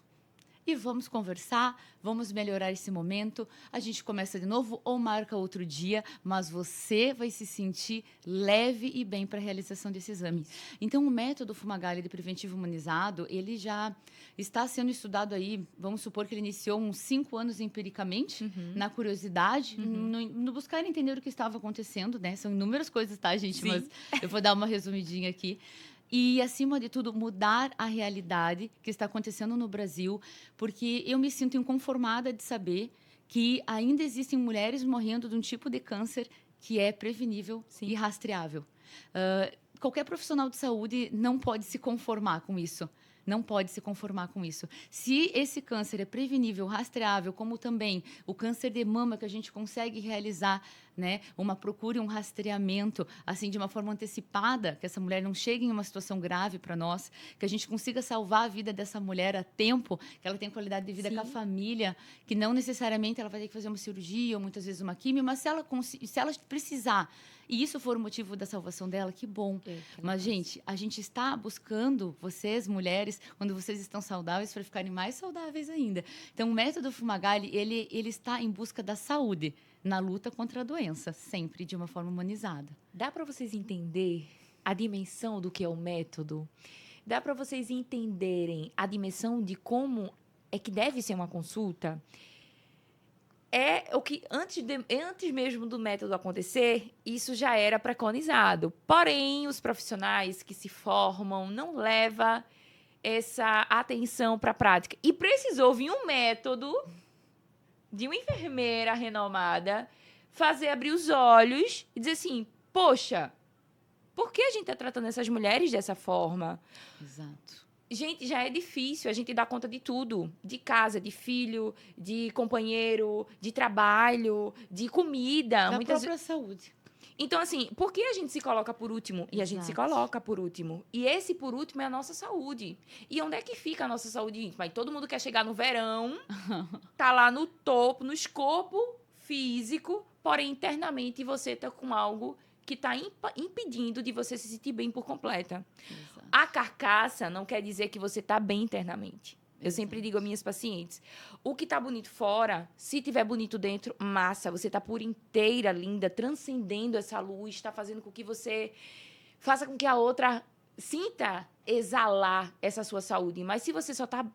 [SPEAKER 2] E vamos conversar, vamos melhorar esse momento. A gente começa de novo ou marca outro dia, mas você vai se sentir leve e bem para a realização desse exame. Então, o método Fumagalli de preventivo humanizado, ele já está sendo estudado aí, vamos supor que ele iniciou uns 5 anos empiricamente, na curiosidade, no buscar entender o que estava acontecendo, né? São inúmeras coisas, tá, gente? Sim. Mas eu vou dar uma resumidinha aqui. E, acima de tudo, mudar a realidade que está acontecendo no Brasil, porque eu me sinto inconformada de saber que ainda existem mulheres morrendo de um tipo de câncer que é prevenível e rastreável. Qualquer profissional de saúde não pode se conformar com isso. Não pode se conformar com isso. Se esse câncer é prevenível, rastreável, como também o câncer de mama, que a gente consegue realizar, né, uma procura e um rastreamento assim de uma forma antecipada, que essa mulher não chegue em uma situação grave para nós, que a gente consiga salvar a vida dessa mulher a tempo, que ela tenha qualidade de vida com a família, que não necessariamente ela vai ter que fazer uma cirurgia ou muitas vezes uma quimio, mas se ela precisar e isso for o motivo da salvação dela, que bom. Mas, gente, a gente está buscando vocês, mulheres, quando vocês estão saudáveis, para ficarem mais saudáveis ainda. Então, o método Fumagalli, ele está em busca da saúde, na luta contra a doença, sempre de uma forma humanizada.
[SPEAKER 1] Dá para vocês entender a dimensão do que é o método? Dá para vocês entenderem a dimensão de como é que deve ser uma consulta? É o que, antes mesmo do método acontecer, isso já era preconizado. Porém, os profissionais que se formam não levam essa atenção para a prática. E precisou vir um método de uma enfermeira renomada fazer abrir os olhos e dizer assim, poxa, por que a gente está tratando essas mulheres dessa forma?
[SPEAKER 2] Exato.
[SPEAKER 1] Gente, já é difícil a gente dar conta de tudo. De casa, de filho, de companheiro, de trabalho, de comida.
[SPEAKER 2] Da própria saúde.
[SPEAKER 1] Então, assim, por que a gente se coloca por último? E a gente se coloca por último. E esse por último é a nossa saúde. E onde é que fica a nossa saúde íntima? E todo mundo quer chegar no verão, tá lá no topo, no escopo físico, porém internamente você tá com algo que está impedindo de você se sentir bem por completa. Exato. A carcaça não quer dizer que você está bem internamente. Eu sempre digo às minhas pacientes, o que está bonito fora, se tiver bonito dentro, massa. Você está por inteira, linda, transcendendo essa luz, está fazendo com que você faça com que a outra sinta exalar essa sua saúde. Mas se você só está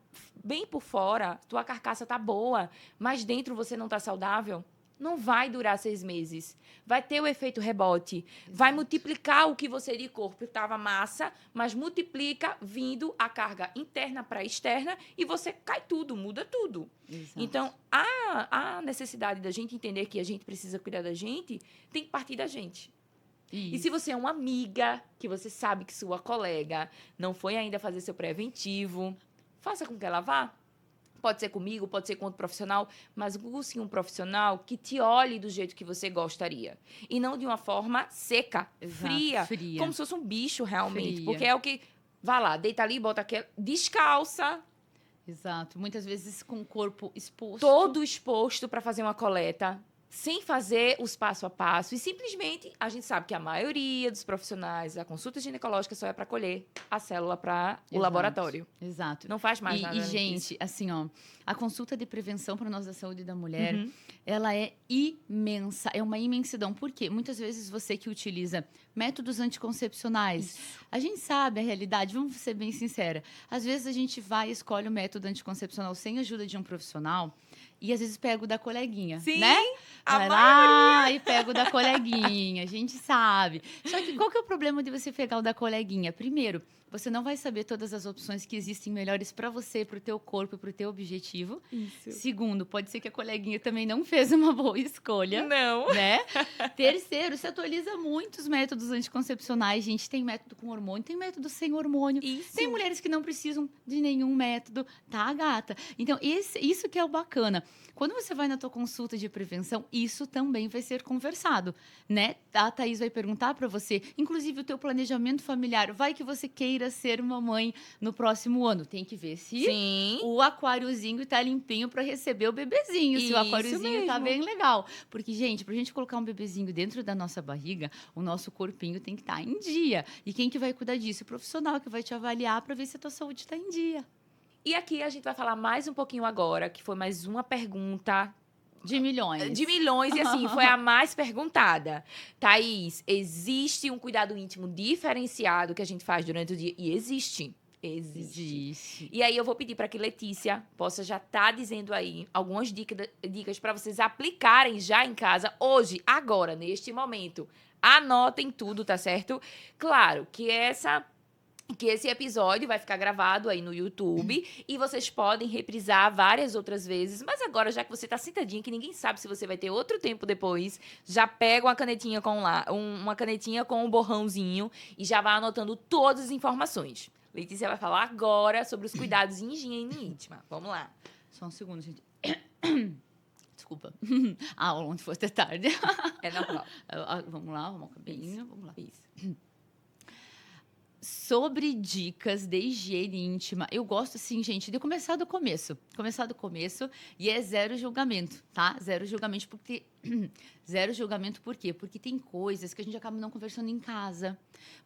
[SPEAKER 1] bem por fora, tua carcaça está boa, mas dentro você não está saudável, não vai durar 6 meses. Vai ter o efeito rebote. Vai multiplicar o que você de corpo estava massa, mas multiplica vindo a carga interna para externa e você cai tudo, muda tudo.
[SPEAKER 2] Exato.
[SPEAKER 1] Então, a necessidade da gente entender que a gente precisa cuidar da gente tem que partir da gente. E se você é uma amiga, que você sabe que sua colega não foi ainda fazer seu preventivo, faça com que ela vá. Pode ser comigo, pode ser com outro profissional, mas busque um profissional que te olhe do jeito que você gostaria. E não de uma forma seca,
[SPEAKER 2] Exato,
[SPEAKER 1] fria, como se fosse um bicho realmente.
[SPEAKER 2] Fria.
[SPEAKER 1] Porque é o que... Vai lá, deita ali, bota aquela... Descalça,
[SPEAKER 2] Exato. Muitas vezes com o corpo exposto.
[SPEAKER 1] todo exposto para fazer uma coleta, sem fazer os passo a passo. E simplesmente, a gente sabe que a maioria dos profissionais, a consulta ginecológica só é para colher a célula para o
[SPEAKER 2] Exato.
[SPEAKER 1] laboratório.
[SPEAKER 2] Exato.
[SPEAKER 1] Não faz mais nada
[SPEAKER 2] E
[SPEAKER 1] além disso.
[SPEAKER 2] gente, assim, ó, a consulta de prevenção para nós da saúde da mulher,
[SPEAKER 1] Uhum.
[SPEAKER 2] ela é imensa, é uma imensidão. Por quê? Muitas vezes você que utiliza métodos anticoncepcionais, a gente sabe a realidade, vamos ser bem sincera. Às vezes a gente vai e escolhe o método anticoncepcional sem a ajuda de um profissional e às vezes pega o da coleguinha,
[SPEAKER 1] Sim,
[SPEAKER 2] né?
[SPEAKER 1] a
[SPEAKER 2] Vai lá e pega o da coleguinha, a gente sabe. Só que qual que é o problema de você pegar o da coleguinha? Primeiro, você não vai saber todas as opções que existem melhores para você, para o teu corpo, para o teu objetivo.
[SPEAKER 1] Isso.
[SPEAKER 2] Segundo, pode ser que a coleguinha também não fez uma boa escolha,
[SPEAKER 1] Não.
[SPEAKER 2] né? Terceiro, se atualiza muitos métodos anticoncepcionais, gente. Tem método com hormônio, tem método sem hormônio.
[SPEAKER 1] Isso.
[SPEAKER 2] Tem mulheres que não precisam de nenhum método, tá, gata? Então, isso que é o bacana. Quando você vai na tua consulta de prevenção, isso também vai ser conversado, né? A Thaís vai perguntar para você, inclusive o teu planejamento familiar, vai que você queira ser mamãe no próximo ano. Tem que ver se
[SPEAKER 1] Sim.
[SPEAKER 2] o aquáriozinho tá limpinho para receber o bebezinho, se o
[SPEAKER 1] Isso
[SPEAKER 2] aquáriozinho tá
[SPEAKER 1] mesmo.
[SPEAKER 2] bem legal. Porque, gente, pra gente colocar um bebezinho dentro da nossa barriga, o nosso corpinho tem que estar em dia. E quem que vai cuidar disso? O profissional que vai te avaliar para ver se a tua saúde está em dia.
[SPEAKER 1] E aqui a gente vai falar mais um pouquinho agora, que foi mais uma pergunta
[SPEAKER 2] De milhões.
[SPEAKER 1] de milhões e assim, foi a mais perguntada. Thaís, existe um cuidado íntimo diferenciado que a gente faz durante o dia? E existe.
[SPEAKER 2] Existe.
[SPEAKER 1] E aí eu vou pedir para que Letícia possa já estar dizendo aí algumas dicas para vocês aplicarem já em casa, hoje, agora, neste momento. Anotem tudo, tá certo? Claro que esse episódio vai ficar gravado aí no YouTube e vocês podem reprisar várias outras vezes. Mas agora, já que você tá sentadinha, que ninguém sabe se você vai ter outro tempo depois, já pega uma canetinha uma canetinha com um borrãozinho e já vai anotando todas as informações. Letícia vai falar agora sobre os cuidados em higiene íntima. Vamos lá.
[SPEAKER 2] Só um segundo, gente. Desculpa. Ah, ontem foi até tarde.
[SPEAKER 1] É normal.
[SPEAKER 2] Vamos lá, arrumar o cabelinho. Vamos lá.
[SPEAKER 1] Isso.
[SPEAKER 2] Sobre dicas de higiene íntima, eu gosto, assim, gente, de começar do começo. Começar do começo e é zero julgamento, tá? Zero julgamento porque... Zero julgamento por quê? Porque tem coisas que a gente acaba não conversando em casa.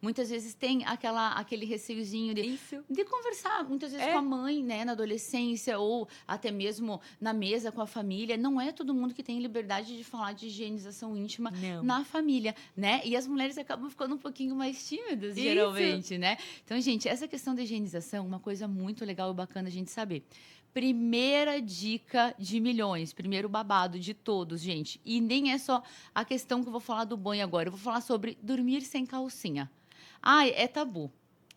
[SPEAKER 2] Muitas vezes tem aquele receiozinho
[SPEAKER 1] Isso.
[SPEAKER 2] de conversar, muitas vezes
[SPEAKER 1] É.
[SPEAKER 2] com a mãe, né, na adolescência, ou até mesmo na mesa com a família. Não é todo mundo que tem liberdade de falar de higienização íntima
[SPEAKER 1] Não.
[SPEAKER 2] na família, né? E as mulheres acabam ficando um pouquinho mais tímidas,
[SPEAKER 1] Isso.
[SPEAKER 2] geralmente, né? Então, gente, essa questão da higienização é uma coisa muito legal e bacana a gente saber. Primeira dica de milhões, primeiro babado de todos, gente. E nem é só a questão que eu vou falar do banho agora. Eu vou falar sobre dormir sem calcinha. Ai, é tabu.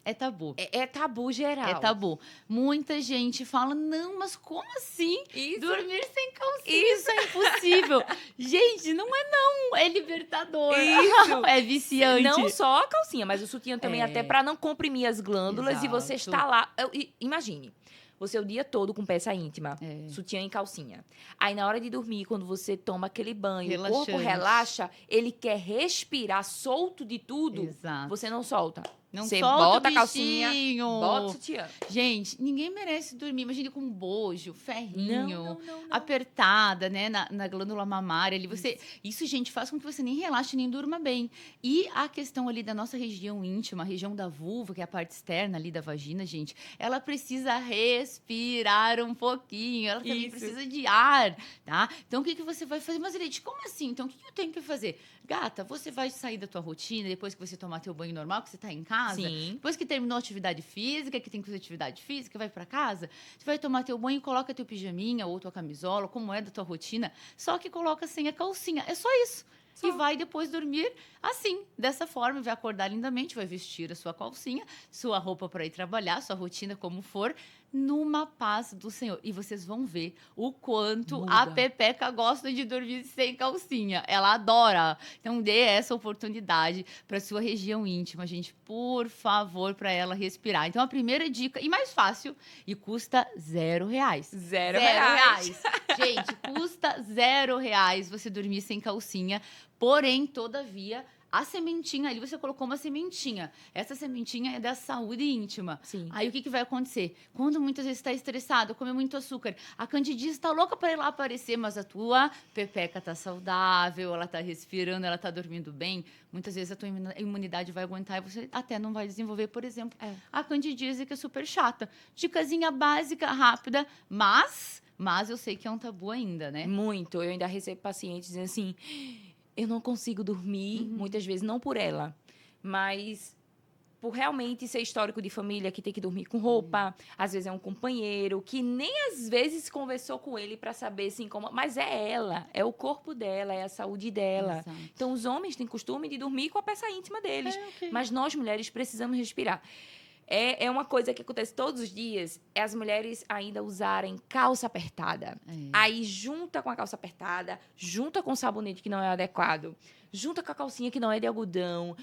[SPEAKER 2] É tabu.
[SPEAKER 1] É tabu geral.
[SPEAKER 2] É tabu. Muita gente fala, não, mas como assim?
[SPEAKER 1] Isso.
[SPEAKER 2] Dormir sem calcinha, isso é impossível. Gente, não é não, é libertador.
[SPEAKER 1] Isso.
[SPEAKER 2] É viciante.
[SPEAKER 1] Não só a calcinha, mas o sutiã também,
[SPEAKER 2] É.
[SPEAKER 1] até para não comprimir as glândulas e você
[SPEAKER 2] Exato.
[SPEAKER 1] está lá. Imagine, você o dia todo com peça íntima,
[SPEAKER 2] É.
[SPEAKER 1] sutiã e calcinha. Aí na hora de dormir, quando você toma aquele banho, o corpo
[SPEAKER 2] Relaxante.
[SPEAKER 1] relaxa, ele quer respirar solto de tudo,
[SPEAKER 2] Exato.
[SPEAKER 1] você não solta.
[SPEAKER 2] Não
[SPEAKER 1] Você
[SPEAKER 2] solta
[SPEAKER 1] bota
[SPEAKER 2] o
[SPEAKER 1] a calcinha,
[SPEAKER 2] bichinho.
[SPEAKER 1] bota o sutiã.
[SPEAKER 2] Gente, ninguém merece dormir. Imagine com um bojo, ferrinho,
[SPEAKER 1] não.
[SPEAKER 2] apertada, né, na glândula mamária. Ali isso, gente, faz com que você nem relaxe, nem durma bem. E a questão ali da nossa região íntima, a região da vulva, que é a parte externa ali da vagina, gente, ela precisa respirar um pouquinho. Ela também
[SPEAKER 1] Isso.
[SPEAKER 2] precisa de ar, tá? Então, o que você vai fazer? Mas, Leite, como assim? Então, o que eu tenho que fazer? Gata, você vai sair da tua rotina, depois que você tomar teu banho normal, que você tá em casa, casa.
[SPEAKER 1] Sim.
[SPEAKER 2] Depois que terminou a atividade física, que tem que fazer atividade física, vai pra casa, você vai tomar teu banho, coloca teu pijaminha ou tua camisola, como é da tua rotina, só que coloca sem a calcinha. É só isso.
[SPEAKER 1] Só.
[SPEAKER 2] E vai depois dormir assim, dessa forma, vai acordar lindamente, vai vestir a sua calcinha, sua roupa para ir trabalhar, sua rotina como for, numa paz do Senhor. E vocês vão ver o quanto
[SPEAKER 1] Muda.
[SPEAKER 2] a Pepeca gosta de dormir sem calcinha. Ela adora. Então dê essa oportunidade para sua região íntima, gente, por favor, para ela respirar. Então a primeira dica, e mais fácil, e custa R$0.
[SPEAKER 1] Zero reais.
[SPEAKER 2] Gente, custa R$0 você dormir sem calcinha. Porém, todavia, a sementinha ali, você colocou uma sementinha. Essa sementinha é da saúde íntima.
[SPEAKER 1] Sim.
[SPEAKER 2] Aí o que vai acontecer? Quando muitas vezes está estressado, come muito açúcar, a candidíase está louca para ir lá aparecer, mas a tua pepeca está saudável, ela está respirando, ela está dormindo bem. Muitas vezes a tua imunidade vai aguentar e você até não vai desenvolver, por exemplo, a candidíase, que é super chata. Dicasinha básica, rápida, mas eu sei que é um tabu ainda, né?
[SPEAKER 1] Muito. Eu ainda recebo pacientes dizendo assim, eu não consigo dormir, muitas vezes não por ela, mas por realmente ser histórico de família, que tem que dormir com roupa, às vezes é um companheiro, que nem às vezes conversou com ele para saber assim como, mas é ela, é o corpo dela, é a saúde dela.
[SPEAKER 2] Exato.
[SPEAKER 1] Então os homens têm costume de dormir com a peça íntima deles,
[SPEAKER 2] Ok.
[SPEAKER 1] mas nós mulheres precisamos respirar. É uma coisa que acontece todos os dias, é as mulheres ainda usarem calça apertada. Aí junta com a calça apertada, junta com o sabonete que não é adequado, junta com a calcinha que não é de algodão,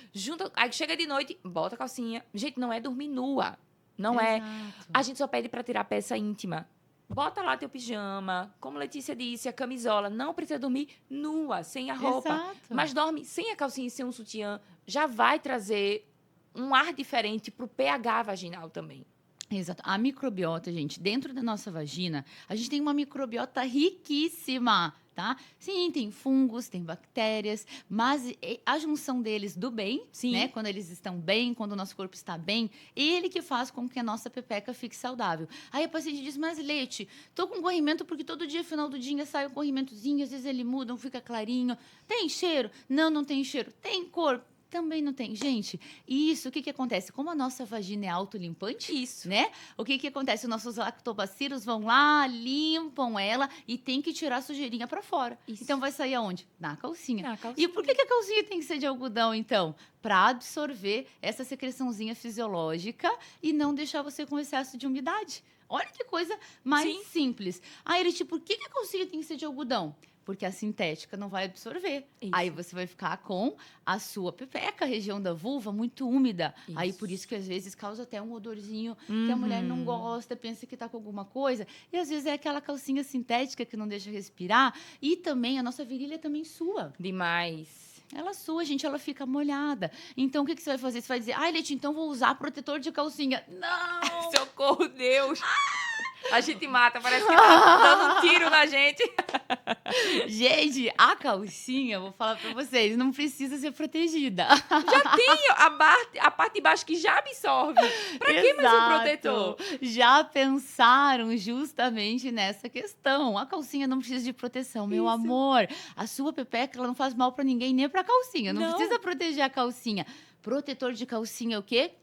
[SPEAKER 1] aí chega de noite, bota a calcinha. Gente, não é dormir nua. Não é.
[SPEAKER 2] Exato.
[SPEAKER 1] A gente só pede para tirar a peça íntima. Bota lá teu pijama, como Letícia disse, a camisola. Não precisa dormir nua, sem a roupa.
[SPEAKER 2] Exato.
[SPEAKER 1] Mas dorme sem a calcinha e sem um sutiã. Já vai trazer um ar diferente pro pH vaginal também.
[SPEAKER 2] Exato. A microbiota, gente, dentro da nossa vagina, a gente tem uma microbiota riquíssima, tá? Sim, tem fungos, tem bactérias, mas a junção deles do bem,
[SPEAKER 1] Sim.
[SPEAKER 2] né? Quando eles estão bem, quando o nosso corpo está bem, ele que faz com que a nossa pepeca fique saudável. Aí a paciente diz, mas Leite, tô com corrimento porque todo dia, final do dia, sai um corrimentozinho, às vezes ele muda, não fica clarinho. Tem cheiro? Não, não tem cheiro. Tem cor? Também não tem. Gente, isso, o que acontece? Como a nossa vagina é autolimpante,
[SPEAKER 1] Isso.
[SPEAKER 2] né? O que acontece? Os nossos lactobacilos vão lá, limpam ela e tem que tirar a sujeirinha pra fora.
[SPEAKER 1] Isso.
[SPEAKER 2] Então vai sair aonde? Na calcinha.
[SPEAKER 1] Na calcinha.
[SPEAKER 2] E por que a calcinha tem que ser de algodão, então? Para absorver essa secreçãozinha fisiológica e não deixar você com excesso de umidade. Olha que coisa mais
[SPEAKER 1] Sim.
[SPEAKER 2] simples. Aí ele, tipo, por que a calcinha tem que ser de algodão? Porque a sintética não vai absorver.
[SPEAKER 1] Isso.
[SPEAKER 2] Aí você vai ficar com a sua pepeca, a região da vulva, muito úmida.
[SPEAKER 1] Isso.
[SPEAKER 2] Aí por isso que às vezes causa até um odorzinho que a mulher não gosta, pensa que tá com alguma coisa. E às vezes é aquela calcinha sintética que não deixa respirar. E também a nossa virilha também sua.
[SPEAKER 1] Demais.
[SPEAKER 2] Ela sua, gente, ela fica molhada. Então o que você vai fazer? Você vai dizer, ai, Leite, então vou usar protetor de calcinha. Não!
[SPEAKER 1] Socorro, Deus. A gente mata, parece que tá dando um tiro na gente.
[SPEAKER 2] Gente, a calcinha, vou falar pra vocês, não precisa ser protegida.
[SPEAKER 1] Já tem a parte de baixo que já absorve. Pra que mais um
[SPEAKER 2] Exato.
[SPEAKER 1] protetor?
[SPEAKER 2] Já pensaram justamente nessa questão. A calcinha não precisa de proteção, meu
[SPEAKER 1] Isso.
[SPEAKER 2] amor. A sua pepeca, ela não faz mal pra ninguém, nem pra calcinha. Não
[SPEAKER 1] Não.
[SPEAKER 2] precisa proteger a calcinha. Protetor de calcinha é o quê?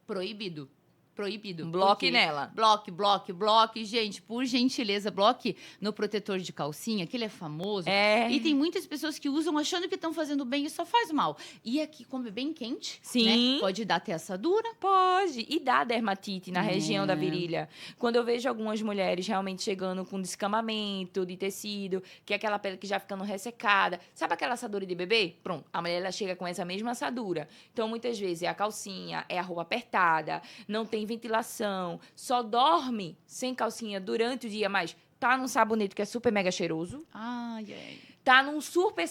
[SPEAKER 2] Proibido. Proibido.
[SPEAKER 1] Bloque
[SPEAKER 2] Por quê?
[SPEAKER 1] nela.
[SPEAKER 2] Bloque. Gente, por gentileza, bloque no protetor de calcinha, que ele é famoso.
[SPEAKER 1] É.
[SPEAKER 2] E tem muitas pessoas que usam achando que estão fazendo bem e só faz mal. E aqui, como é bem quente,
[SPEAKER 1] Sim.
[SPEAKER 2] né? Pode dar até assadura.
[SPEAKER 1] Pode. E dá dermatite na região da
[SPEAKER 2] É.
[SPEAKER 1] virilha. Quando eu vejo algumas mulheres realmente chegando com descamamento de tecido, que é aquela pele que já ficando ressecada. Sabe aquela assadura de bebê? Pronto. A mulher ela chega com essa mesma assadura. Então, muitas vezes é a calcinha, é a roupa apertada, não tem ventilação, só dorme sem calcinha durante o dia, mas tá num sabonete que é super mega cheiroso.
[SPEAKER 2] Ai.
[SPEAKER 1] Tá num super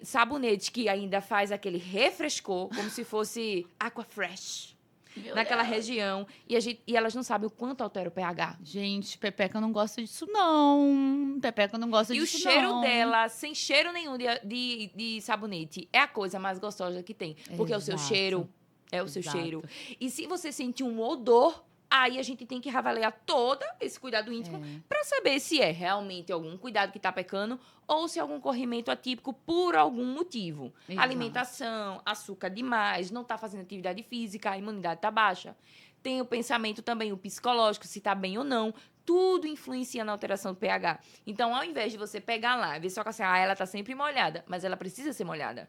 [SPEAKER 1] sabonete que ainda faz aquele refrescor, como se fosse aqua fresh,
[SPEAKER 2] Meu
[SPEAKER 1] naquela
[SPEAKER 2] Deus.
[SPEAKER 1] região. E elas não sabem o quanto altera o pH.
[SPEAKER 2] Gente, Pepeca não gosta disso, não. Pepeca não gosta
[SPEAKER 1] E o
[SPEAKER 2] disso,
[SPEAKER 1] cheiro
[SPEAKER 2] não.
[SPEAKER 1] dela, sem cheiro nenhum de sabonete, é a coisa mais gostosa que tem. Porque é o seu
[SPEAKER 2] Exato.
[SPEAKER 1] cheiro. É o seu
[SPEAKER 2] Exato.
[SPEAKER 1] cheiro. E se você sentir um odor, Aí a gente tem que reavaliar todo esse cuidado íntimo para saber se é realmente algum cuidado que está pecando ou se é algum corrimento atípico por algum motivo.
[SPEAKER 2] Exato.
[SPEAKER 1] Alimentação, açúcar demais, não está fazendo atividade física, a imunidade está baixa. Tem o pensamento também, o psicológico, se está bem ou não. Tudo influencia na alteração do pH. Então, ao invés de você pegar lá e ver só que assim, ela está sempre molhada, mas ela precisa ser molhada.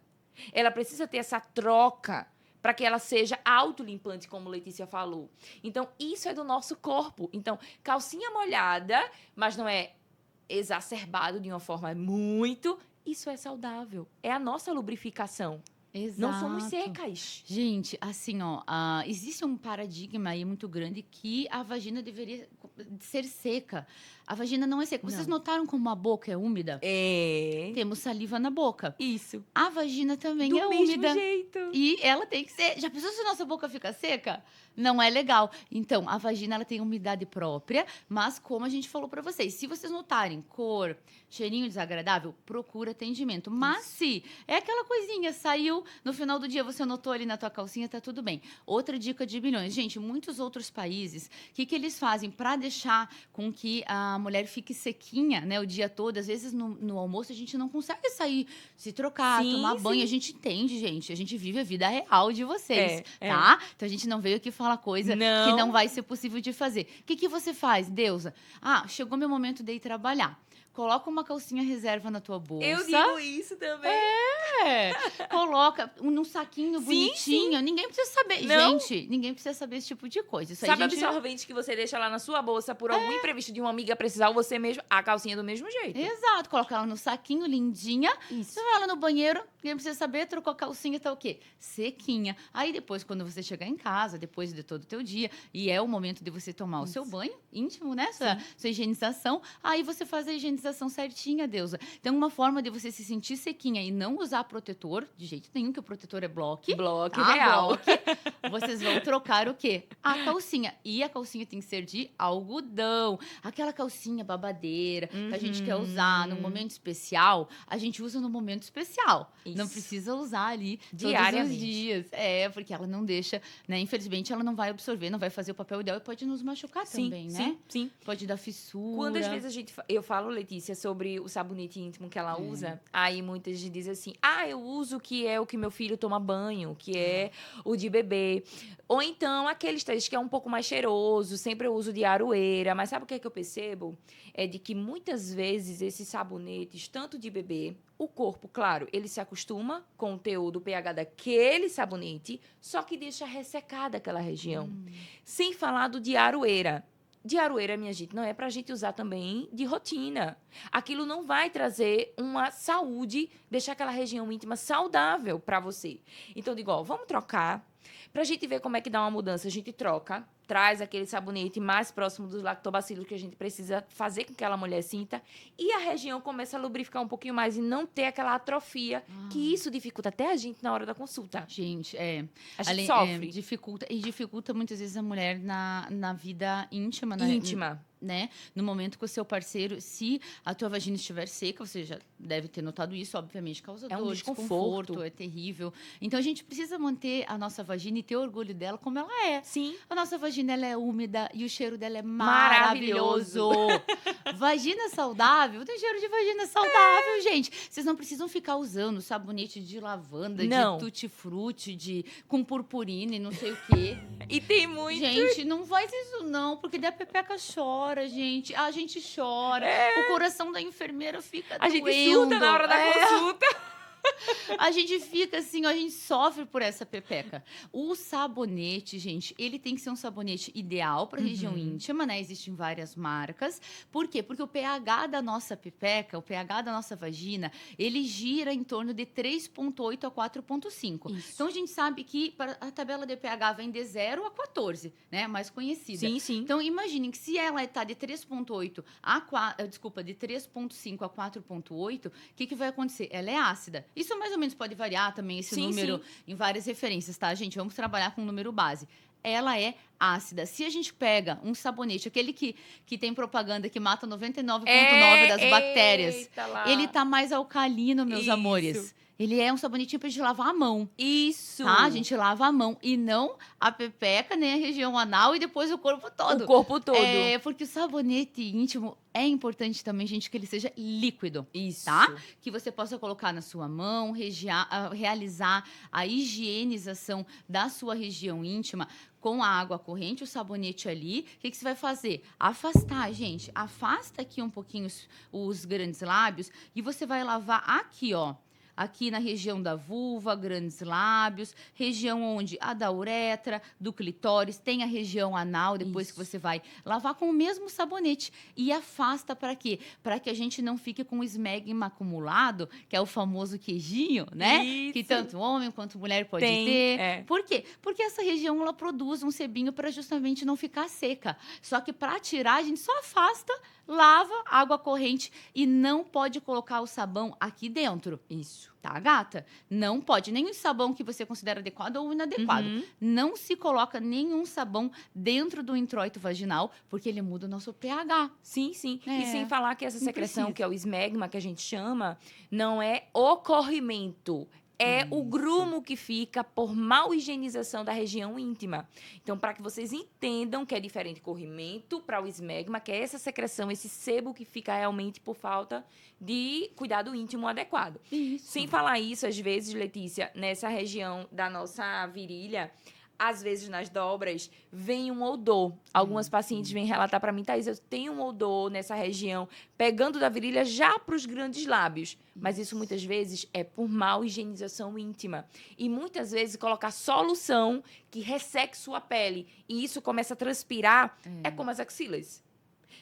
[SPEAKER 1] Ela precisa ter essa troca para que ela seja autolimpante, como Letícia falou. Então, isso é do nosso corpo. Então, calcinha molhada, mas não é exacerbado de uma forma muito... Isso é saudável. É a nossa lubrificação.
[SPEAKER 2] Exato.
[SPEAKER 1] Não somos secas.
[SPEAKER 2] Gente, assim, ó, existe um paradigma aí muito grande que a vagina deveria ser seca. A vagina não é seca. Vocês notaram como a boca é úmida?
[SPEAKER 1] É.
[SPEAKER 2] Temos saliva na boca.
[SPEAKER 1] Isso.
[SPEAKER 2] A vagina também
[SPEAKER 1] Do
[SPEAKER 2] é
[SPEAKER 1] mesmo
[SPEAKER 2] úmida.
[SPEAKER 1] jeito.
[SPEAKER 2] E ela tem que ser... Já pensou se nossa boca fica seca? Não é legal. Então, a vagina ela tem umidade própria, mas como a gente falou para vocês, se vocês notarem cor, cheirinho desagradável, procura atendimento. Mas se é aquela coisinha, saiu no final do dia, você notou ali na tua calcinha, tá tudo bem. Outra dica de milhões. Gente, muitos outros países, o que eles fazem para deixar com que a mulher fique sequinha, né, o dia todo? Às vezes no almoço a gente não consegue sair, se trocar,
[SPEAKER 1] Sim,
[SPEAKER 2] tomar banho.
[SPEAKER 1] sim.
[SPEAKER 2] A gente entende, gente. A gente vive a vida real de vocês,
[SPEAKER 1] É.
[SPEAKER 2] tá? Então a gente não veio aqui falar coisa
[SPEAKER 1] Não.
[SPEAKER 2] que não vai ser possível de fazer. O que você faz, Deusa? Chegou meu momento de ir trabalhar. Coloca uma calcinha reserva na tua bolsa.
[SPEAKER 1] Eu digo isso também.
[SPEAKER 2] Coloca num saquinho
[SPEAKER 1] Sim,
[SPEAKER 2] bonitinho. Ninguém precisa saber.
[SPEAKER 1] Não.
[SPEAKER 2] Gente, ninguém precisa saber esse tipo de coisa. Isso
[SPEAKER 1] Sabe
[SPEAKER 2] aí, gente...
[SPEAKER 1] absorvente que você deixa lá na sua bolsa por algum imprevisto de uma amiga precisar ou você mesmo? A calcinha do mesmo jeito.
[SPEAKER 2] Exato. Coloca ela no saquinho, lindinha.
[SPEAKER 1] Isso.
[SPEAKER 2] Você vai lá no banheiro, ninguém precisa saber, trocou a calcinha, tá o quê? Sequinha. Aí depois, quando você chegar em casa, depois de todo o teu dia, e é o momento de você tomar o seu banho íntimo, né? Sua higienização, aí você faz a higienização certinha, Deusa. Então, uma forma de você se sentir sequinha e não usar protetor, de jeito nenhum, que o protetor é bloque.
[SPEAKER 1] Bloque
[SPEAKER 2] Tá,
[SPEAKER 1] real.
[SPEAKER 2] bloque. Vocês vão trocar o quê? A calcinha. E a calcinha tem que ser de algodão. Aquela calcinha babadeira que a gente quer usar num momento especial, a gente usa no momento especial.
[SPEAKER 1] Isso.
[SPEAKER 2] Não precisa usar ali todos
[SPEAKER 1] Diariamente.
[SPEAKER 2] os dias. Porque ela não deixa, né? Infelizmente, ela não vai absorver, não vai fazer o papel ideal e pode nos machucar também, né?
[SPEAKER 1] Sim.
[SPEAKER 2] Pode dar fissura.
[SPEAKER 1] Quantas vezes eu falo, Letícia, sobre o sabonete íntimo que ela usa, aí muitas dizem assim, eu uso que é o que meu filho toma banho, que é o de bebê. Ou então, aqueles três que é um pouco mais cheiroso, sempre eu uso de aroeira. Mas sabe o que é que eu percebo? É de que muitas vezes esses sabonetes, tanto de bebê, o corpo, claro, ele se acostuma com o teor do pH daquele sabonete, só que deixa ressecada aquela região. Sem falar do de aroeira. De aroeira, minha gente, não é pra gente usar também de rotina. Aquilo não vai trazer uma saúde, deixar aquela região íntima saudável pra você. Então, eu digo, vamos trocar. Pra gente ver como é que dá uma mudança, a gente troca, traz aquele sabonete mais próximo dos lactobacilos que a gente precisa fazer com que aquela mulher sinta e a região começa a lubrificar um pouquinho mais e não ter aquela atrofia, que isso dificulta até a gente na hora da consulta.
[SPEAKER 2] Gente,
[SPEAKER 1] A gente sofre.
[SPEAKER 2] dificulta muitas vezes a mulher na vida íntima,
[SPEAKER 1] Íntima.
[SPEAKER 2] né? No momento com o seu parceiro, se a tua vagina estiver seca, você já deve ter notado isso, obviamente, causa
[SPEAKER 1] É um
[SPEAKER 2] dor,
[SPEAKER 1] desconforto.
[SPEAKER 2] desconforto, é terrível. Então, a gente precisa manter a nossa vagina e ter orgulho dela como ela é.
[SPEAKER 1] Sim.
[SPEAKER 2] A nossa vagina, ela é úmida e o cheiro dela é
[SPEAKER 1] Maravilhoso.
[SPEAKER 2] maravilhoso. Vagina saudável, tem cheiro de vagina saudável, gente. Vocês não precisam ficar usando sabonete de lavanda,
[SPEAKER 1] Não.
[SPEAKER 2] de tutti-frutti, com purpurina e não sei o quê.
[SPEAKER 1] E tem muito.
[SPEAKER 2] Gente, não faz isso não, porque daí a pepeca chora, gente. A gente chora. O coração da enfermeira fica
[SPEAKER 1] A gente
[SPEAKER 2] doendo.
[SPEAKER 1] surta na hora da consulta.
[SPEAKER 2] A gente fica assim, ó, a gente sofre por essa pepeca. O sabonete, gente, ele tem que ser um sabonete ideal para região íntima, né? Existem várias marcas. Por quê? Porque o pH da nossa pepeca, o pH da nossa vagina, ele gira em torno de 3,8 a 4,5.
[SPEAKER 1] Isso.
[SPEAKER 2] Então, a gente sabe que a tabela de pH vem de 0 a 14, né? Mais conhecida.
[SPEAKER 1] Sim.
[SPEAKER 2] Então, imaginem que se ela está de 3,8 de 3,5 a 4,8, o que vai acontecer? Ela é ácida. Isso mais ou menos pode variar também, esse número, em várias referências, tá, gente? Vamos trabalhar com um número base. Ela é ácida. Se a gente pega um sabonete, aquele que tem propaganda que mata 99,9% das bactérias,
[SPEAKER 1] Eita lá.
[SPEAKER 2] ele tá mais alcalino, meus
[SPEAKER 1] Isso.
[SPEAKER 2] amores. Ele é um sabonetinho pra gente lavar a mão.
[SPEAKER 1] Isso!
[SPEAKER 2] Tá? A gente lava a mão e não a pepeca, nem a região anal e depois o corpo todo.
[SPEAKER 1] O corpo todo.
[SPEAKER 2] É, porque o sabonete íntimo é importante também, gente, que ele seja líquido.
[SPEAKER 1] Isso.
[SPEAKER 2] Tá? Que você possa colocar na sua mão, realizar a higienização da sua região íntima com a água corrente, o sabonete ali. O que você vai fazer? Afastar, gente. Afasta aqui um pouquinho os grandes lábios e você vai lavar aqui, ó. Aqui na região da vulva, grandes lábios, região onde a da uretra, do clitóris, tem a região anal, depois que você vai lavar com o mesmo sabonete. E afasta para quê? Para que a gente não fique com o esmegma acumulado, que é o famoso queijinho, né?
[SPEAKER 1] Isso.
[SPEAKER 2] Que tanto homem quanto mulher pode
[SPEAKER 1] Tem,
[SPEAKER 2] ter.
[SPEAKER 1] é.
[SPEAKER 2] Por quê? Porque essa região ela produz um sebinho para justamente não ficar seca. Só que para tirar, a gente só afasta, lava, água corrente e não pode colocar o sabão aqui dentro.
[SPEAKER 1] Isso.
[SPEAKER 2] Tá, gata? Não pode. Nenhum sabão que você considera adequado ou inadequado.
[SPEAKER 1] Uhum.
[SPEAKER 2] Não se coloca nenhum sabão dentro do introito vaginal, porque ele muda o nosso pH.
[SPEAKER 1] Sim, sim.
[SPEAKER 2] É,
[SPEAKER 1] E sem falar que essa
[SPEAKER 2] não
[SPEAKER 1] secreção,
[SPEAKER 2] precisa.
[SPEAKER 1] que é o esmegma, que a gente chama, não é o corrimento. É o
[SPEAKER 2] Isso.
[SPEAKER 1] grumo que fica por mal higienização da região íntima. Então, para que vocês entendam que é diferente corrimento para o esmegma, que é essa secreção, esse sebo que fica realmente por falta de cuidado íntimo adequado.
[SPEAKER 2] Isso.
[SPEAKER 1] Sem falar isso, às vezes, Letícia, nessa região da nossa virilha, às vezes nas dobras, vem um odor. Algumas pacientes vêm relatar para mim, Thaís, eu tenho um odor nessa região, pegando da virilha já para os grandes lábios. Mas isso muitas vezes é por mal higienização íntima. E muitas vezes colocar solução que resseque sua pele. E isso começa a transpirar, é como as axilas.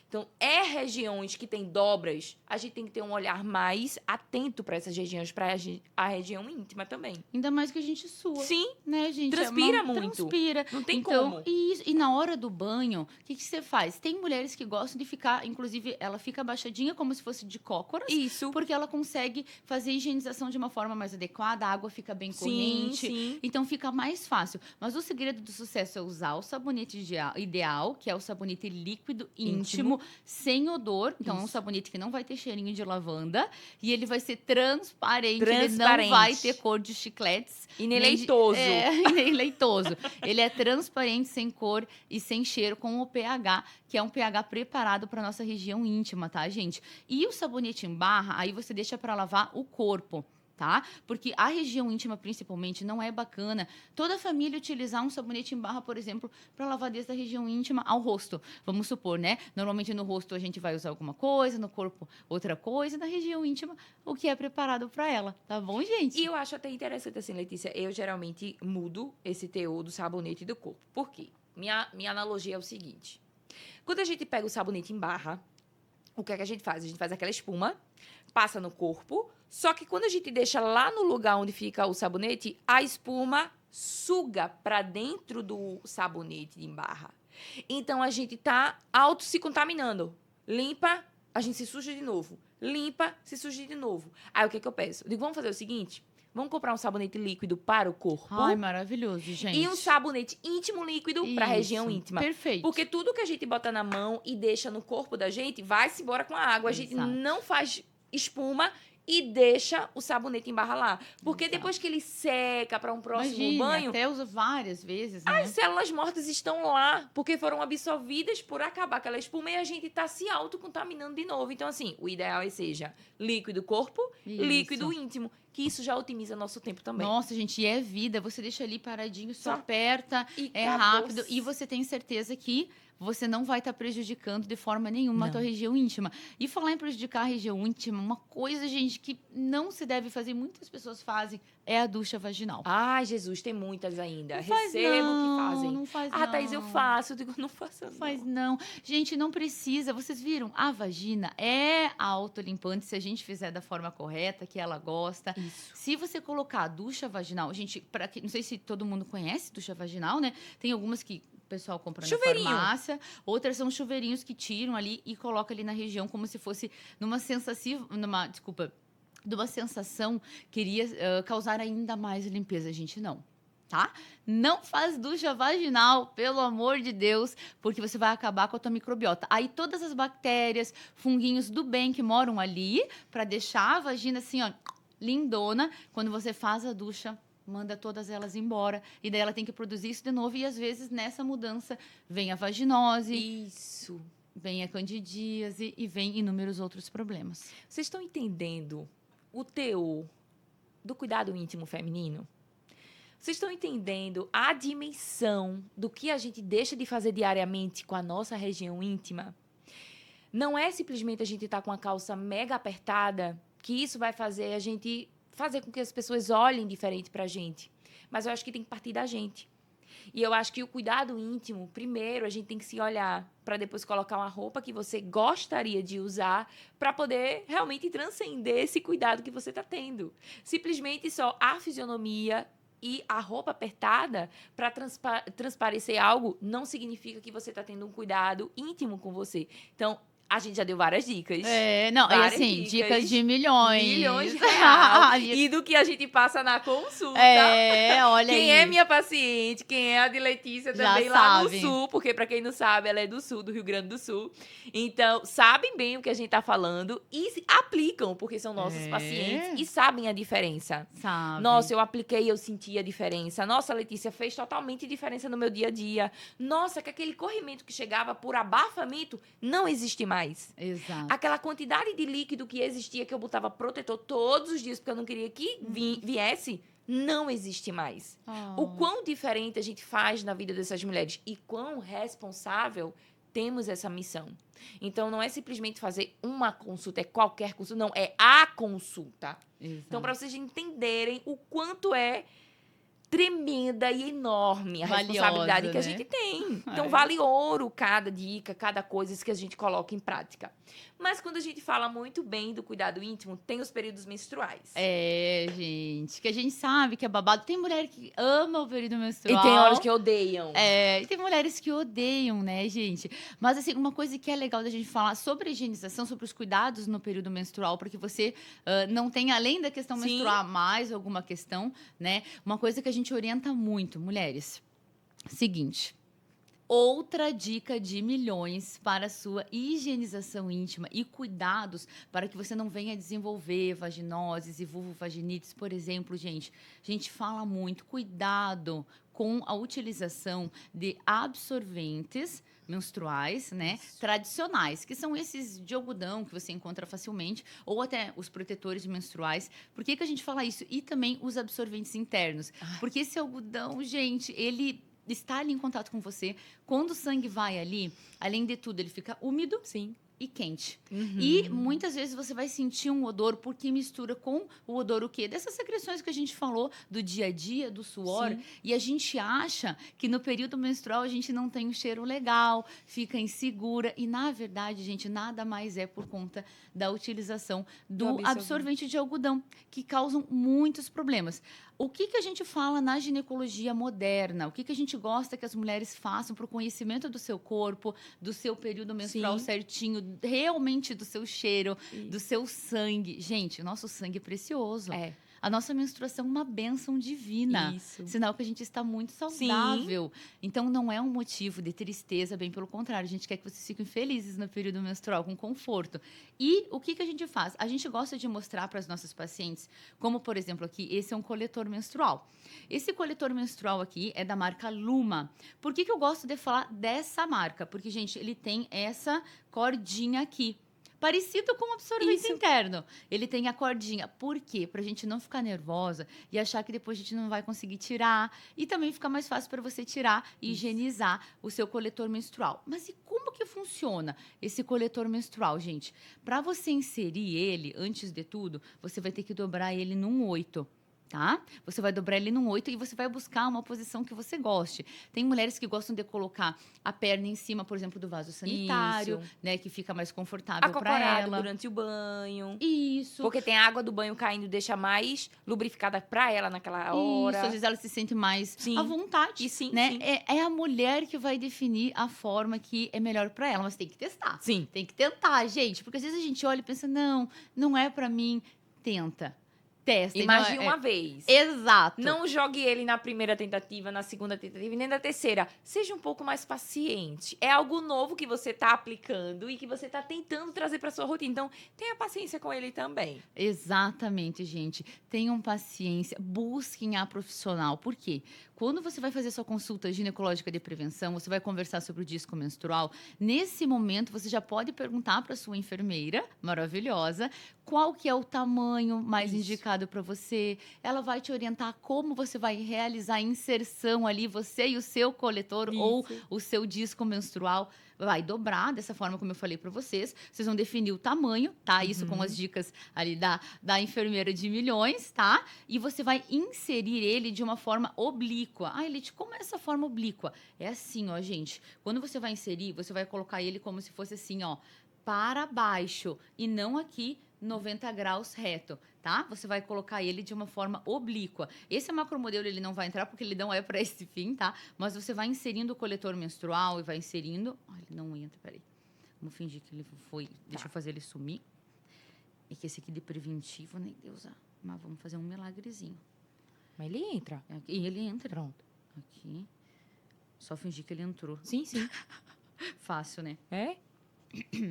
[SPEAKER 1] Então, regiões que tem dobras, a gente tem que ter um olhar mais atento para essas regiões, para a região íntima também.
[SPEAKER 2] Ainda mais que a gente sua.
[SPEAKER 1] Sim,
[SPEAKER 2] Né, gente?
[SPEAKER 1] Transpira muito.
[SPEAKER 2] Transpira.
[SPEAKER 1] não tem
[SPEAKER 2] Então,
[SPEAKER 1] como.
[SPEAKER 2] e na hora do banho, o que você faz? Tem mulheres que gostam de ficar, inclusive, ela fica abaixadinha como se fosse de cócoras.
[SPEAKER 1] Isso.
[SPEAKER 2] Porque ela consegue fazer a higienização de uma forma mais adequada, a água fica bem
[SPEAKER 1] Sim,
[SPEAKER 2] corrente.
[SPEAKER 1] sim.
[SPEAKER 2] Então fica mais fácil. Mas o segredo do sucesso é usar o sabonete ideal, que é o sabonete líquido íntimo, sem odor. Então é um
[SPEAKER 1] Isso.
[SPEAKER 2] sabonete que não vai ter cheirinho de lavanda. E ele vai ser transparente. Ele não
[SPEAKER 1] Transparente.
[SPEAKER 2] vai ter cor de chicletes.
[SPEAKER 1] Ineleitoso.
[SPEAKER 2] Ineleitoso. Ele é transparente, sem cor e sem cheiro, com o pH, que é um pH preparado para nossa região íntima, tá, gente? E o sabonete em barra, aí você deixa para lavar o corpo. Tá? Porque a região íntima, principalmente, não é bacana toda a família utilizar um sabonete em barra, por exemplo, para lavar desde a região íntima ao rosto. Vamos supor, né? Normalmente no rosto a gente vai usar alguma coisa, no corpo outra coisa, na região íntima o que é preparado para ela. Tá bom, gente?
[SPEAKER 1] E eu acho até interessante, assim, Letícia, eu geralmente mudo esse teor do sabonete do corpo. Por quê? Minha analogia é o seguinte. Quando a gente pega o sabonete em barra, o que é que a gente faz? A gente faz aquela espuma, passa no corpo, só que quando a gente deixa lá no lugar onde fica o sabonete, a espuma suga para dentro do sabonete em barra. Então, a gente tá auto se contaminando. Limpa, a gente se suja de novo. Limpa, se suja de novo. Aí, o que é que eu peço? Eu digo, vamos fazer o seguinte? Vamos comprar um sabonete líquido para o corpo.
[SPEAKER 2] Ai, maravilhoso, gente.
[SPEAKER 1] E um sabonete íntimo líquido para a região
[SPEAKER 2] Isso,
[SPEAKER 1] íntima.
[SPEAKER 2] Perfeito.
[SPEAKER 1] Porque tudo que a gente bota na mão e deixa no corpo da gente, vai-se embora com a água. A gente
[SPEAKER 2] Exato.
[SPEAKER 1] não faz espuma e deixa o sabonete em barra lá. Porque
[SPEAKER 2] Exato.
[SPEAKER 1] depois que ele seca para um próximo
[SPEAKER 2] Imagine,
[SPEAKER 1] banho,
[SPEAKER 2] até usa várias vezes, né?
[SPEAKER 1] as células mortas estão lá, porque foram absorvidas por acabar aquela espuma e a gente está se autocontaminando de novo. Então, assim, o ideal é seja líquido corpo,
[SPEAKER 2] Isso.
[SPEAKER 1] líquido íntimo, que isso já otimiza nosso tempo também.
[SPEAKER 2] Nossa, gente, e é vida. Você deixa ali paradinho, só
[SPEAKER 1] Só
[SPEAKER 2] aperta,
[SPEAKER 1] E
[SPEAKER 2] é
[SPEAKER 1] acabou-se.
[SPEAKER 2] rápido. E você tem certeza que você não vai estar prejudicando de forma nenhuma a
[SPEAKER 1] Não.
[SPEAKER 2] tua região íntima. E falar em prejudicar a região íntima, uma coisa, gente, que não se deve fazer, muitas pessoas fazem, é a ducha vaginal.
[SPEAKER 1] Ai, Jesus, tem muitas ainda.
[SPEAKER 2] Não faz
[SPEAKER 1] Recebo
[SPEAKER 2] não,
[SPEAKER 1] que fazem.
[SPEAKER 2] Não faz
[SPEAKER 1] Ah,
[SPEAKER 2] não.
[SPEAKER 1] Thaís, eu faço. Eu digo, não faça
[SPEAKER 2] Não
[SPEAKER 1] não.
[SPEAKER 2] faz não. Gente, não precisa. Vocês viram? A vagina é autolimpante se a gente fizer da forma correta, que ela gosta.
[SPEAKER 1] Isso.
[SPEAKER 2] Se você colocar a ducha vaginal, gente, para que não sei se todo mundo conhece ducha vaginal, né? Tem algumas que o pessoal compra
[SPEAKER 1] Chuveirinho.
[SPEAKER 2] na farmácia, outras são chuveirinhos que tiram ali e colocam ali na região como se fosse numa sensação, de uma sensação que iria causar ainda mais limpeza. Gente, não. Tá? Não faz ducha vaginal, pelo amor de Deus, porque você vai acabar com a tua microbiota. Aí todas as bactérias, funguinhos do bem que moram ali, para deixar a vagina assim, ó, lindona. Quando você faz a ducha, manda todas elas embora. E daí ela tem que produzir isso de novo. E às vezes, nessa mudança, vem a vaginose,
[SPEAKER 1] Isso.
[SPEAKER 2] vem a candidíase e vem inúmeros outros problemas.
[SPEAKER 1] Vocês estão entendendo o teor do cuidado íntimo feminino? Vocês estão entendendo a dimensão do que a gente deixa de fazer diariamente com a nossa região íntima? Não é simplesmente a gente estar com a calça mega apertada que isso vai fazer a gente fazer com que as pessoas olhem diferente pra gente. Mas eu acho que tem que partir da gente. E eu acho que o cuidado íntimo, primeiro, a gente tem que se olhar para depois colocar uma roupa que você gostaria de usar para poder realmente transcender esse cuidado que você está tendo. Simplesmente só a fisionomia e a roupa apertada para transparecer algo não significa que você está tendo um cuidado íntimo com você. Então, a gente já deu várias dicas.
[SPEAKER 2] Não, e
[SPEAKER 1] Várias
[SPEAKER 2] assim, dicas de milhões.
[SPEAKER 1] Milhões de reais. E do que a gente passa na consulta.
[SPEAKER 2] Olha
[SPEAKER 1] Quem
[SPEAKER 2] aí.
[SPEAKER 1] é minha paciente, quem é a de Letícia
[SPEAKER 2] Já
[SPEAKER 1] também lá no
[SPEAKER 2] sabe.
[SPEAKER 1] Sul, porque pra quem não sabe, ela é do Sul, do Rio Grande do Sul. Então, sabem bem o que a gente tá falando e aplicam, porque são nossos pacientes e sabem a diferença.
[SPEAKER 2] Sabe.
[SPEAKER 1] Nossa, eu apliquei e eu senti a diferença. Nossa, Letícia, fez totalmente diferença no meu dia a dia. Nossa, que aquele corrimento que chegava por abafamento não existe mais.
[SPEAKER 2] Exato.
[SPEAKER 1] Aquela quantidade de líquido que existia, que eu botava protetor todos os dias, porque eu não queria que viesse, não existe mais. O quão diferente a gente faz na vida dessas mulheres e quão responsável temos essa missão. Então, não é simplesmente fazer uma consulta, é qualquer consulta, não, é a consulta.
[SPEAKER 2] Exato.
[SPEAKER 1] Então, para vocês entenderem o quanto é tremenda e enorme a
[SPEAKER 2] Valiosa,
[SPEAKER 1] responsabilidade que a
[SPEAKER 2] né?
[SPEAKER 1] gente tem. Então, vale ouro cada dica, cada coisa que a gente coloca em prática. Mas quando a gente fala muito bem do cuidado íntimo, tem os períodos menstruais.
[SPEAKER 2] Gente, que a gente sabe que é babado. Tem mulher que ama o período menstrual.
[SPEAKER 1] E tem horas que odeiam.
[SPEAKER 2] E tem mulheres que odeiam, né, gente? Mas, assim, uma coisa que é legal da gente falar sobre a higienização, sobre os cuidados no período menstrual, para que você não tenha, além da questão menstrual, mais alguma questão, né? Uma coisa que a gente orienta muito, mulheres. Seguinte. Outra dica de milhões para a sua higienização íntima e cuidados para que você não venha desenvolver vaginoses e vulvovaginites, por exemplo, gente. A gente fala muito, cuidado com a utilização de absorventes menstruais, né, tradicionais, que são esses de algodão que você encontra facilmente, ou até os protetores menstruais. Por que a gente fala isso? E também os absorventes internos. Porque esse algodão, gente, ele está ali em contato com você. Quando o sangue vai ali, além de tudo, ele fica úmido.
[SPEAKER 1] Sim.
[SPEAKER 2] E quente. E muitas vezes você vai sentir um odor, porque mistura com o odor o quê? Dessas secreções que a gente falou, do dia a dia, do suor.
[SPEAKER 1] Sim.
[SPEAKER 2] E a gente acha que no período menstrual a gente não tem um cheiro legal, fica insegura. E, na verdade, gente, nada mais é por conta da utilização do absorvente de algodão, que causam muitos problemas. O que a gente fala na ginecologia moderna? O que a gente gosta que as mulheres façam para o conhecimento do seu corpo, do seu período menstrual certinho, realmente do seu cheiro, do seu sangue. Gente, o nosso sangue é precioso. A nossa menstruação é uma bênção divina.
[SPEAKER 1] Isso.
[SPEAKER 2] Sinal que a gente está muito saudável. Então, não é um motivo de tristeza, bem pelo contrário. A gente quer que vocês fiquem felizes no período menstrual, com conforto. E o que a gente faz? A gente gosta de mostrar para as nossas pacientes, como, por exemplo, aqui, esse é um coletor menstrual. Esse coletor menstrual aqui é da marca Luma. Por que eu gosto de falar dessa marca? Porque, gente, ele tem essa cordinha aqui. Parecido com o absorvente interno. Ele tem a cordinha. Por quê? Pra gente não ficar nervosa e achar que depois a gente não vai conseguir tirar. E também fica mais fácil para você tirar e higienizar o seu coletor menstrual. Mas e como que funciona esse coletor menstrual, gente? Para você inserir ele, antes de tudo, você vai ter que dobrar ele num 8. Tá? Você vai dobrar ele num 8 e você vai buscar uma posição que você goste. Tem mulheres que gostam de colocar a perna em cima, por exemplo, do vaso sanitário, né? Que fica mais confortável para ela.
[SPEAKER 1] Durante o banho.
[SPEAKER 2] Isso.
[SPEAKER 1] Porque tem a água do banho caindo, deixa mais lubrificada para ela naquela hora.
[SPEAKER 2] Isso, às vezes ela se sente mais à vontade.
[SPEAKER 1] E sim,
[SPEAKER 2] né?
[SPEAKER 1] sim.
[SPEAKER 2] É a mulher que vai definir a forma que é melhor para ela, mas tem que testar.
[SPEAKER 1] Sim.
[SPEAKER 2] Tem que tentar, gente. Porque às vezes a gente olha e pensa, não é para mim. Tenta. Testem.
[SPEAKER 1] E mais
[SPEAKER 2] não
[SPEAKER 1] de uma vez.
[SPEAKER 2] Exato.
[SPEAKER 1] Não jogue ele na primeira tentativa, na segunda tentativa e nem na terceira. Seja um pouco mais paciente. É algo novo que você está aplicando e que você está tentando trazer para sua rotina. Então, tenha paciência com ele também.
[SPEAKER 2] Exatamente, gente. Tenham paciência, busquem a profissional. Por quê? Quando você vai fazer sua consulta ginecológica de prevenção, você vai conversar sobre o disco menstrual. Nesse momento, você já pode perguntar para sua enfermeira, maravilhosa, qual que é o tamanho mais
[SPEAKER 1] Isso.
[SPEAKER 2] indicado para você. Ela vai te orientar como você vai realizar a inserção ali, você e o seu coletor ou
[SPEAKER 1] Isso.
[SPEAKER 2] o seu disco menstrual. Vai dobrar dessa forma como eu falei para vocês. Vocês vão definir o tamanho, tá? Isso com as dicas ali da enfermeira de milhões, tá? E você vai inserir ele de uma forma oblíqua. Ah, Elite, como é essa forma oblíqua? É assim, ó, gente. Quando você vai inserir, você vai colocar ele como se fosse assim, ó, para baixo e não aqui 90 graus reto, tá? Você vai colocar ele de uma forma oblíqua. Esse macromodelo ele não vai entrar porque ele não é para esse fim, tá? Mas você vai inserindo o coletor menstrual e vai inserindo... Ah, ele não entra, peraí. Vamos fingir que ele foi... Deixa eu fazer ele sumir. E que esse aqui de preventivo, nem Deus, mas vamos fazer um milagrezinho.
[SPEAKER 1] Mas ele entra.
[SPEAKER 2] E ele entra.
[SPEAKER 1] Pronto.
[SPEAKER 2] Aqui. Só fingir que ele entrou.
[SPEAKER 1] Sim, sim.
[SPEAKER 2] Fácil, né?
[SPEAKER 1] É?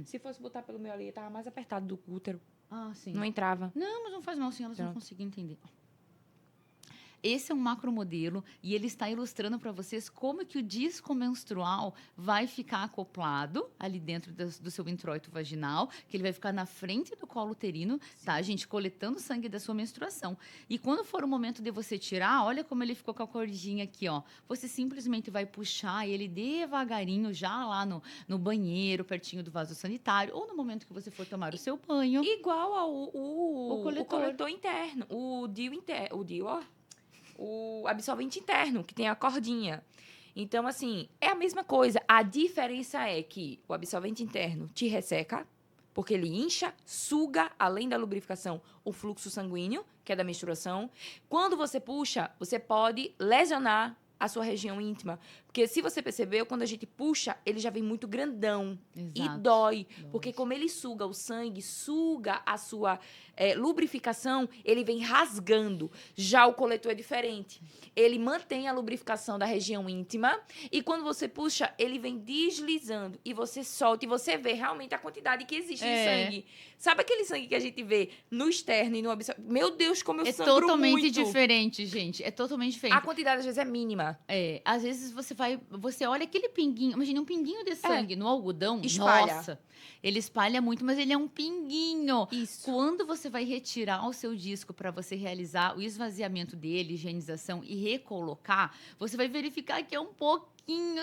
[SPEAKER 1] Se fosse botar pelo meu ali, tava mais apertado do útero.
[SPEAKER 2] Ah, sim.
[SPEAKER 1] Não entrava.
[SPEAKER 2] Não, mas não faz mal, sim, elas vão
[SPEAKER 1] Pronto.
[SPEAKER 2] conseguir entender. Esse é um macromodelo e ele está ilustrando para vocês como que o disco menstrual vai ficar acoplado ali dentro do seu introito vaginal, que ele vai ficar na frente do colo uterino, tá, gente? Coletando sangue da sua menstruação. E quando for o momento de você tirar, olha como ele ficou com a cordinha aqui, ó. Você simplesmente vai puxar ele devagarinho já lá no banheiro, pertinho do vaso sanitário, ou no momento que você for tomar o seu banho.
[SPEAKER 1] Igual ao o
[SPEAKER 2] coletor.
[SPEAKER 1] coletor interno. O DIU interno. O DIU, ó. O absorvente interno, que tem a cordinha. Então, assim, é a mesma coisa. A diferença é que o absorvente interno te resseca, porque ele incha, suga, além da lubrificação, o fluxo sanguíneo, que é da menstruação. Quando você puxa, você pode lesionar a sua região íntima. Porque se você percebeu, quando a gente puxa, ele já vem muito grandão. E
[SPEAKER 2] Exato.
[SPEAKER 1] dói. Porque como ele suga o sangue, suga a sua lubrificação, ele vem rasgando. Já o coletor é diferente. Ele mantém a lubrificação da região íntima e quando você puxa, ele vem deslizando. E você solta e você vê realmente a quantidade que existe de sangue. Sabe aquele sangue que a gente vê no externo e no absorvente? Meu Deus, como eu sangro muito.
[SPEAKER 2] É totalmente diferente, gente. É totalmente diferente.
[SPEAKER 1] A quantidade, às vezes, é mínima.
[SPEAKER 2] Às vezes você olha aquele pinguinho, imagina um pinguinho de sangue no algodão,
[SPEAKER 1] Espalha.
[SPEAKER 2] nossa, ele espalha muito, mas ele é um pinguinho.
[SPEAKER 1] Isso.
[SPEAKER 2] Quando você vai retirar o seu disco para você realizar o esvaziamento dele, higienização e recolocar, você vai verificar que é um pouquinho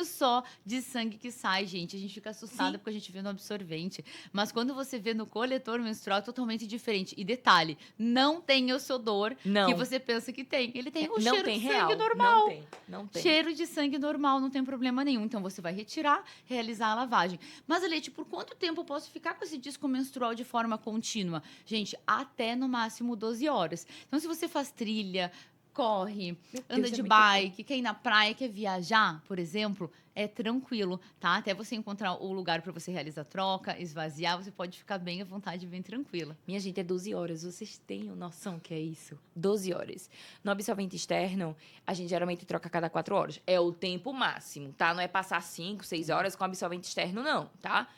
[SPEAKER 2] só de sangue que sai, gente. A gente fica assustada porque a gente vê no absorvente. Mas quando você vê no coletor menstrual, é totalmente diferente. E detalhe, não tem esse odor que você pensa que tem. Ele tem o cheiro de sangue normal.
[SPEAKER 1] Não tem.
[SPEAKER 2] Cheiro de sangue normal, não tem problema nenhum. Então, você vai retirar, realizar a lavagem. Mas, Elite, por quanto tempo eu posso ficar com esse disco menstrual de forma contínua? Gente, até no máximo 12 horas. Então, se você faz trilha, corre, anda de bike, quer ir na praia, quer viajar, por exemplo, é tranquilo, tá? Até você encontrar o lugar para você realizar a troca, esvaziar, você pode ficar bem à vontade, bem tranquila.
[SPEAKER 1] Minha gente, é 12 horas. Vocês têm noção que é isso? 12 horas. No absorvente externo, a gente geralmente troca a cada 4 horas. É o tempo máximo, tá? Não é passar 5, 6 horas com absorvente externo, não, tá?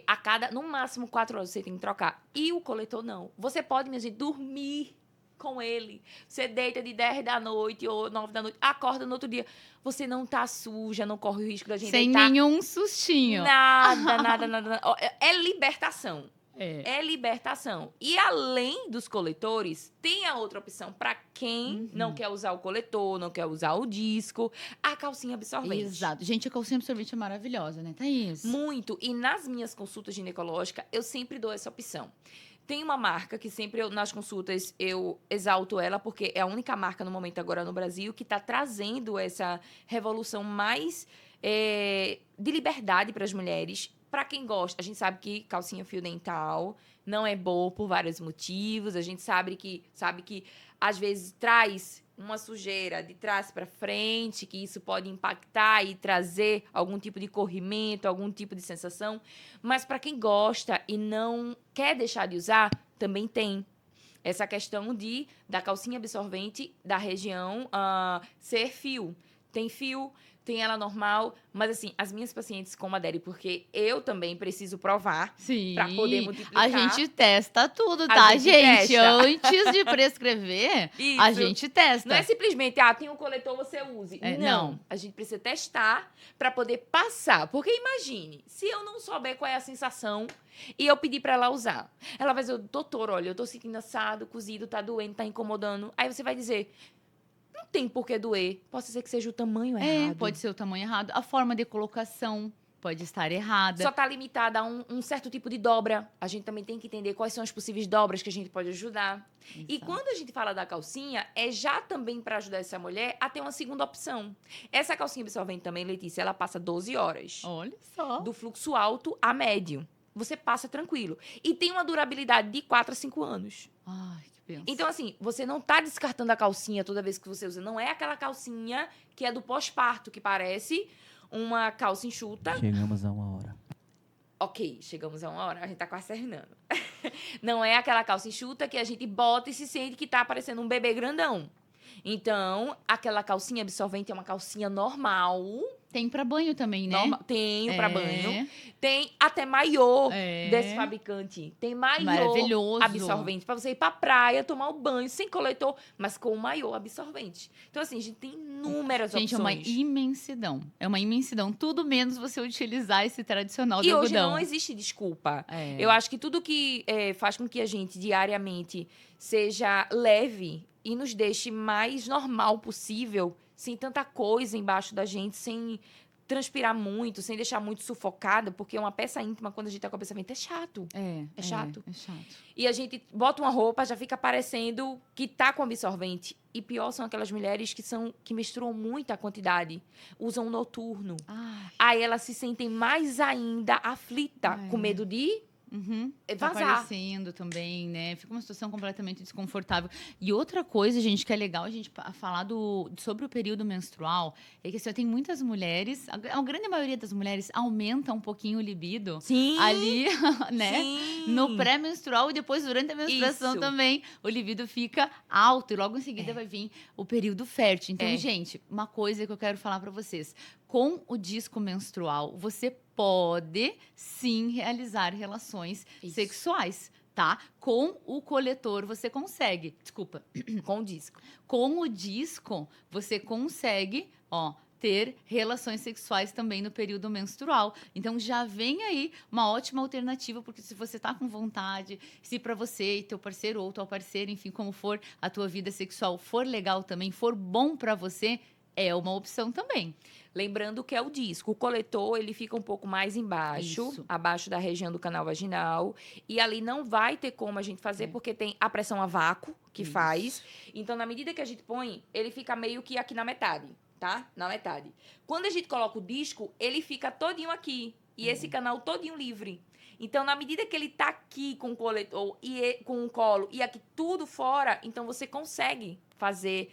[SPEAKER 1] A cada, no máximo, 4 horas você tem que trocar. E o coletor, não. Você pode, minha gente, dormir com ele. Você deita de 10 da noite ou 9 da noite, acorda no outro dia. Você não tá suja, não corre o risco da gente
[SPEAKER 2] sem
[SPEAKER 1] deitar.
[SPEAKER 2] nenhum sustinho.
[SPEAKER 1] Nada. É libertação. É libertação. E além dos coletores, tem a outra opção para quem não quer usar o coletor, não quer usar o disco, a calcinha absorvente.
[SPEAKER 2] Exato. Gente, a calcinha absorvente é maravilhosa, né, Thaís?
[SPEAKER 1] Muito. E nas minhas consultas ginecológicas, eu sempre dou essa opção. Tem uma marca que sempre nas consultas eu exalto ela, porque é a única marca no momento agora no Brasil que está trazendo essa revolução mais de liberdade para as mulheres. Para quem gosta, a gente sabe que calcinha fio dental não é boa por vários motivos. A gente sabe que às vezes traz uma sujeira de trás para frente, que isso pode impactar e trazer algum tipo de corrimento, algum tipo de sensação. Mas para quem gosta e não quer deixar de usar, também tem. essa questão da calcinha absorvente da região ser fio. Tem fio, tem ela normal, mas assim, as minhas pacientes como aderem, porque eu também preciso provar
[SPEAKER 2] Sim.
[SPEAKER 1] para poder multiplicar.
[SPEAKER 2] A gente testa tudo,
[SPEAKER 1] A
[SPEAKER 2] tá,
[SPEAKER 1] gente
[SPEAKER 2] gente?
[SPEAKER 1] testa.
[SPEAKER 2] Antes de prescrever, a
[SPEAKER 1] Isso.
[SPEAKER 2] gente testa.
[SPEAKER 1] Não é simplesmente, tem um coletor, você use. Não. A gente precisa testar para poder passar. Porque imagine, se eu não souber qual é a sensação e eu pedir para ela usar. Ela vai dizer, doutor, olha, eu tô sentindo assado, cozido, tá doendo, tá incomodando. Aí você vai dizer, não tem por que doer. Pode ser que seja o tamanho errado.
[SPEAKER 2] Pode ser o tamanho errado. A forma de colocação pode estar errada.
[SPEAKER 1] Só tá limitada a um certo tipo de dobra. A gente também tem que entender quais são as possíveis dobras que a gente pode ajudar.
[SPEAKER 2] Exato.
[SPEAKER 1] E quando a gente fala da calcinha, é já também para ajudar essa mulher a ter uma segunda opção. Essa calcinha absorvente também, Letícia, ela passa 12 horas.
[SPEAKER 2] Olha só.
[SPEAKER 1] Do fluxo alto a médio. Você passa tranquilo. E tem uma durabilidade de 4 a 5 anos.
[SPEAKER 2] Ai, que pensa.
[SPEAKER 1] Então, assim, você não tá descartando a calcinha toda vez que você usa. Não é aquela calcinha que é do pós-parto, que parece uma calça enxuta.
[SPEAKER 3] Chegamos a 1 hora.
[SPEAKER 1] Ok, chegamos a 1 hora, a gente tá quase terminando. Não é aquela calça enxuta que a gente bota e se sente que tá parecendo um bebê grandão. Então, aquela calcinha absorvente é uma calcinha normal.
[SPEAKER 2] Tem pra banho também, né?
[SPEAKER 1] Tem pra banho. Tem até maiô
[SPEAKER 2] É.
[SPEAKER 1] desse fabricante. Tem maiô
[SPEAKER 2] Maravilhoso.
[SPEAKER 1] absorvente pra você ir pra praia, tomar o banho sem coletor, mas com o maiô absorvente. Então, assim, a gente tem inúmeras
[SPEAKER 2] Gente,
[SPEAKER 1] opções.
[SPEAKER 2] é uma imensidão. É uma imensidão. Tudo menos você utilizar esse tradicional de
[SPEAKER 1] E hoje
[SPEAKER 2] algodão.
[SPEAKER 1] não existe desculpa.
[SPEAKER 2] É.
[SPEAKER 1] Eu acho que tudo que faz com que a gente diariamente seja leve e nos deixe mais normal possível, sem tanta coisa embaixo da gente, sem transpirar muito, sem deixar muito sufocada, porque uma peça íntima, quando a gente tá com a peça venta, é chato.
[SPEAKER 2] É
[SPEAKER 1] chato.
[SPEAKER 2] É chato.
[SPEAKER 1] E a gente bota uma roupa, já fica parecendo que tá com absorvente. E pior são aquelas mulheres que menstruam muita quantidade, usam noturno.
[SPEAKER 2] Ai.
[SPEAKER 1] Aí elas se sentem mais ainda aflita,
[SPEAKER 2] É.
[SPEAKER 1] com medo de
[SPEAKER 2] Tá
[SPEAKER 1] vazar.
[SPEAKER 2] aparecendo também, né? Fica uma situação completamente desconfortável. E outra coisa, gente, que é legal a gente falar sobre o período menstrual, é que assim, tem muitas mulheres, a grande maioria das mulheres aumenta um pouquinho o libido
[SPEAKER 1] Sim,
[SPEAKER 2] ali, né?
[SPEAKER 1] sim.
[SPEAKER 2] No pré-menstrual e depois durante a menstruação
[SPEAKER 1] Isso.
[SPEAKER 2] também, o libido fica alto e logo em seguida vai vir o período fértil. Então, gente, uma coisa que eu quero falar pra vocês. Com o disco menstrual, você pode sim realizar relações
[SPEAKER 1] Isso.
[SPEAKER 2] sexuais, tá? Com o coletor você consegue. Desculpa.
[SPEAKER 1] Com o disco.
[SPEAKER 2] Com o disco você consegue, ter relações sexuais também no período menstrual. Então já vem aí uma ótima alternativa, porque se você tá com vontade, se para você e teu parceiro ou tua parceira, enfim, como for, a tua vida sexual for legal também, for bom para você, é uma opção também.
[SPEAKER 1] Lembrando que é o disco. O coletor, ele fica um pouco mais embaixo,
[SPEAKER 2] Isso.
[SPEAKER 1] abaixo da região do canal vaginal. E ali não vai ter como a gente fazer, porque tem a pressão a vácuo que
[SPEAKER 2] Isso.
[SPEAKER 1] faz. Então, na medida que a gente põe, ele fica meio que aqui na metade, tá? Na metade. Quando a gente coloca o disco, ele fica todinho aqui. E esse canal todinho livre. Então, na medida que ele tá aqui com o coletor e com o colo e aqui tudo fora, então você consegue fazer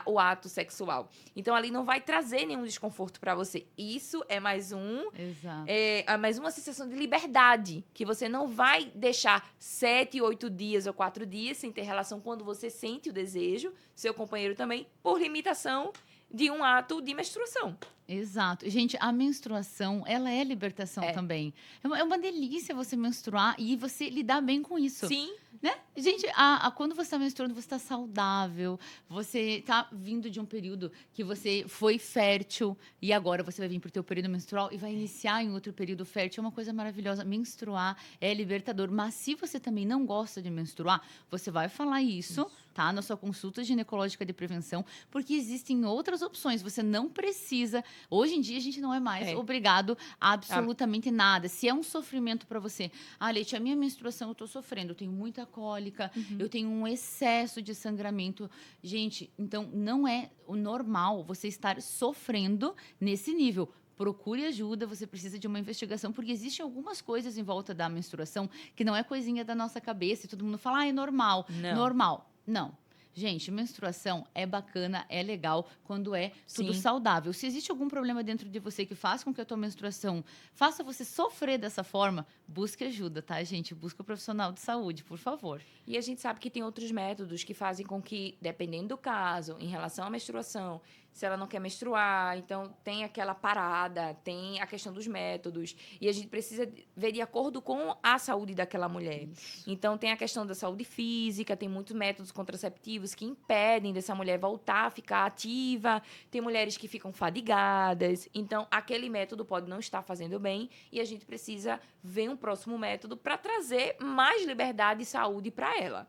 [SPEAKER 1] o ato sexual. Então, ali não vai trazer nenhum desconforto para você. Isso é mais
[SPEAKER 2] Exato.
[SPEAKER 1] mais uma sensação de liberdade, que você não vai deixar 7, 8 dias ou 4 dias sem ter relação quando você sente o desejo, seu companheiro também, por limitação de um ato de menstruação.
[SPEAKER 2] Exato. Gente, a menstruação, ela é libertação também. É uma delícia você menstruar e você lidar bem com isso.
[SPEAKER 1] Sim.
[SPEAKER 2] Né? Gente, quando você está menstruando, você está saudável, você está vindo de um período que você foi fértil e agora você vai vir para o teu período menstrual e vai iniciar em outro período fértil. É uma coisa maravilhosa. Menstruar é libertador. Mas se você também não gosta de menstruar, você vai falar isso. Tá? Na sua consulta ginecológica de prevenção, porque existem outras opções. Você não precisa. Hoje em dia, a gente não é mais obrigado a absolutamente nada. Se é um sofrimento para você, Leite, a minha menstruação eu tô sofrendo, eu tenho muita cólica, eu tenho um excesso de sangramento. Gente, então não é o normal você estar sofrendo nesse nível. Procure ajuda, você precisa de uma investigação, porque existem algumas coisas em volta da menstruação que não é coisinha da nossa cabeça e todo mundo fala, é normal.
[SPEAKER 1] Não.
[SPEAKER 2] Normal. Não. Gente, menstruação é bacana, é legal quando é tudo
[SPEAKER 1] Sim.
[SPEAKER 2] saudável. Se existe algum problema dentro de você que faz com que a tua menstruação faça você sofrer dessa forma, busque ajuda, tá, gente? Busca o profissional de saúde, por favor.
[SPEAKER 1] E a gente sabe que tem outros métodos que fazem com que, dependendo do caso, em relação à menstruação, se ela não quer menstruar, então tem aquela parada, tem a questão dos métodos. E a gente precisa ver de acordo com a saúde daquela mulher.
[SPEAKER 2] Isso.
[SPEAKER 1] Então, tem a questão da saúde física, tem muitos métodos contraceptivos que impedem dessa mulher voltar a ficar ativa. Tem mulheres que ficam fadigadas. Então, aquele método pode não estar fazendo bem e a gente precisa ver um próximo método para trazer mais liberdade e saúde para ela.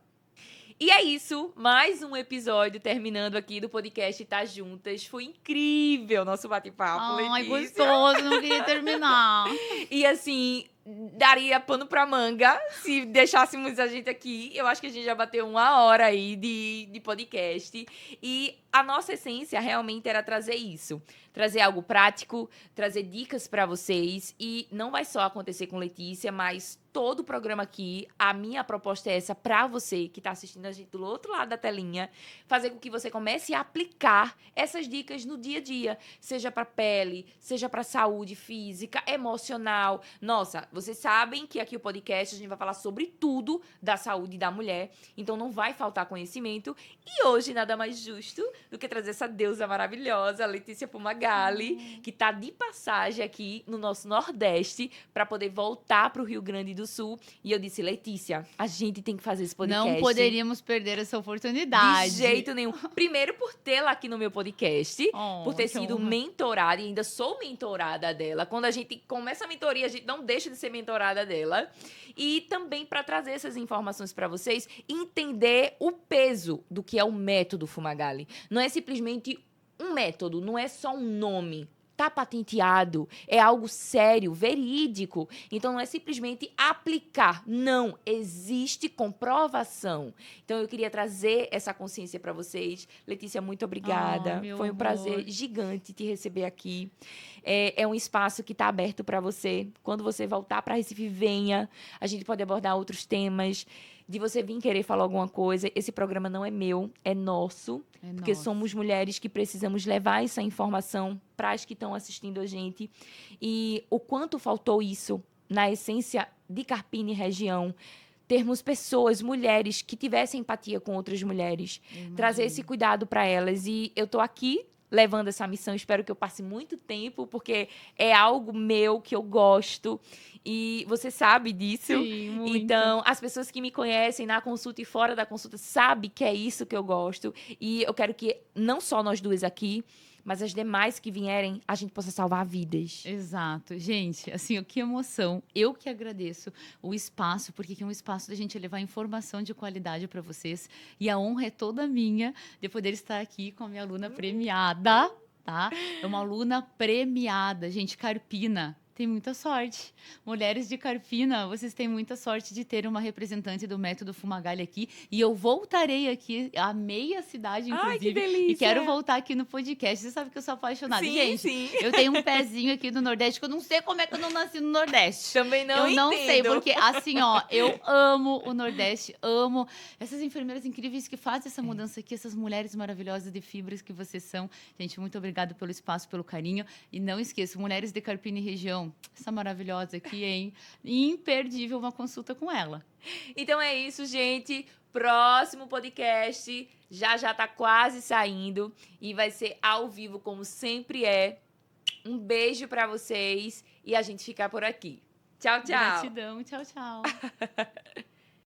[SPEAKER 1] E é isso, mais um episódio terminando aqui do podcast Tá Juntas. Foi incrível nosso bate-papo,
[SPEAKER 2] Ai,
[SPEAKER 1] Letícia.
[SPEAKER 2] gostoso, não queria terminar.
[SPEAKER 1] E assim, daria pano pra manga se deixássemos a gente aqui. Eu acho que a gente já bateu 1 hora aí de podcast. E a nossa essência realmente era trazer isso. Trazer algo prático, trazer dicas pra vocês. E não vai só acontecer com Letícia, mas todo o programa aqui, a minha proposta é essa pra você que tá assistindo a gente do outro lado da telinha. Fazer com que você comece a aplicar essas dicas no dia a dia. Seja pra pele, seja pra saúde física, emocional. Nossa, vocês sabem que aqui o podcast a gente vai falar sobre tudo da saúde da mulher. Então não vai faltar conhecimento. E hoje nada mais justo do que trazer essa deusa maravilhosa, Letícia Fumagalli, que tá de passagem aqui no nosso Nordeste para poder voltar pro Rio Grande do Sul. E eu disse, Letícia, a gente tem que fazer esse podcast.
[SPEAKER 2] Não poderíamos perder essa oportunidade.
[SPEAKER 1] De jeito nenhum. Primeiro por tê-la aqui no meu podcast,
[SPEAKER 2] Oh,
[SPEAKER 1] por ter
[SPEAKER 2] que
[SPEAKER 1] sido
[SPEAKER 2] honra.
[SPEAKER 1] mentorada, e ainda sou mentorada dela. Quando a gente começa a mentoria, a gente não deixa de ser mentorada dela. E também para trazer essas informações para vocês, entender o peso do que é o método Fumagalli. Não é simplesmente um método, não é só um nome. Tá patenteado, é algo sério, verídico. Então não é simplesmente aplicar, não, existe comprovação. Então eu queria trazer essa consciência para vocês. Letícia, muito obrigada.
[SPEAKER 2] meu
[SPEAKER 1] Foi um
[SPEAKER 2] amor.
[SPEAKER 1] prazer gigante te receber aqui. É um espaço que está aberto para você. Quando você voltar para Recife, venha. A gente pode abordar outros temas. De você vir querer falar alguma coisa. Esse programa não é meu, é nosso.
[SPEAKER 2] É
[SPEAKER 1] Porque
[SPEAKER 2] nosso.
[SPEAKER 1] somos mulheres que precisamos levar essa informação para as que estão assistindo a gente. E o quanto faltou isso na essência de Carpina e região. Termos pessoas, mulheres, que tivessem empatia com outras mulheres. Trazer esse cuidado para elas. E eu tô aqui levando essa missão. Espero que eu passe muito tempo, porque é algo meu que eu gosto. E você sabe disso.
[SPEAKER 2] Sim, muito.
[SPEAKER 1] Então, as pessoas que me conhecem na consulta e fora da consulta sabem que é isso que eu gosto. E eu quero que não só nós duas aqui, mas as demais que vierem, a gente possa salvar vidas.
[SPEAKER 2] Exato. Gente, assim, que emoção. Eu que agradeço o espaço, porque aqui é um espaço da gente levar informação de qualidade para vocês. E a honra é toda minha de poder estar aqui com a minha aluna premiada, tá? É uma aluna premiada, gente, Carpina. Tem muita sorte. Mulheres de Carpina, vocês têm muita sorte de ter uma representante do método Fumagalli aqui. E eu voltarei aqui, amei a cidade, inclusive.
[SPEAKER 1] Ai, que delícia!
[SPEAKER 2] E quero voltar aqui no podcast. Você sabe que eu sou apaixonada.
[SPEAKER 1] Sim,
[SPEAKER 2] Gente,
[SPEAKER 1] sim.
[SPEAKER 2] eu tenho um pezinho aqui do Nordeste, que eu não sei como é que eu não nasci no Nordeste.
[SPEAKER 1] Também não
[SPEAKER 2] eu não
[SPEAKER 1] entendo.
[SPEAKER 2] sei, porque assim, ó, eu amo o Nordeste, amo essas enfermeiras incríveis que fazem essa mudança aqui, essas mulheres maravilhosas de fibras que vocês são. Gente, muito obrigada pelo espaço, pelo carinho. E não esqueça, Mulheres de Carpina e região, essa maravilhosa aqui, hein? Imperdível uma consulta com ela.
[SPEAKER 1] Então é isso, gente. Próximo podcast já tá quase saindo e vai ser ao vivo, como sempre é. Um beijo pra vocês e a gente fica por aqui. Tchau, tchau.
[SPEAKER 2] Gratidão, tchau, tchau.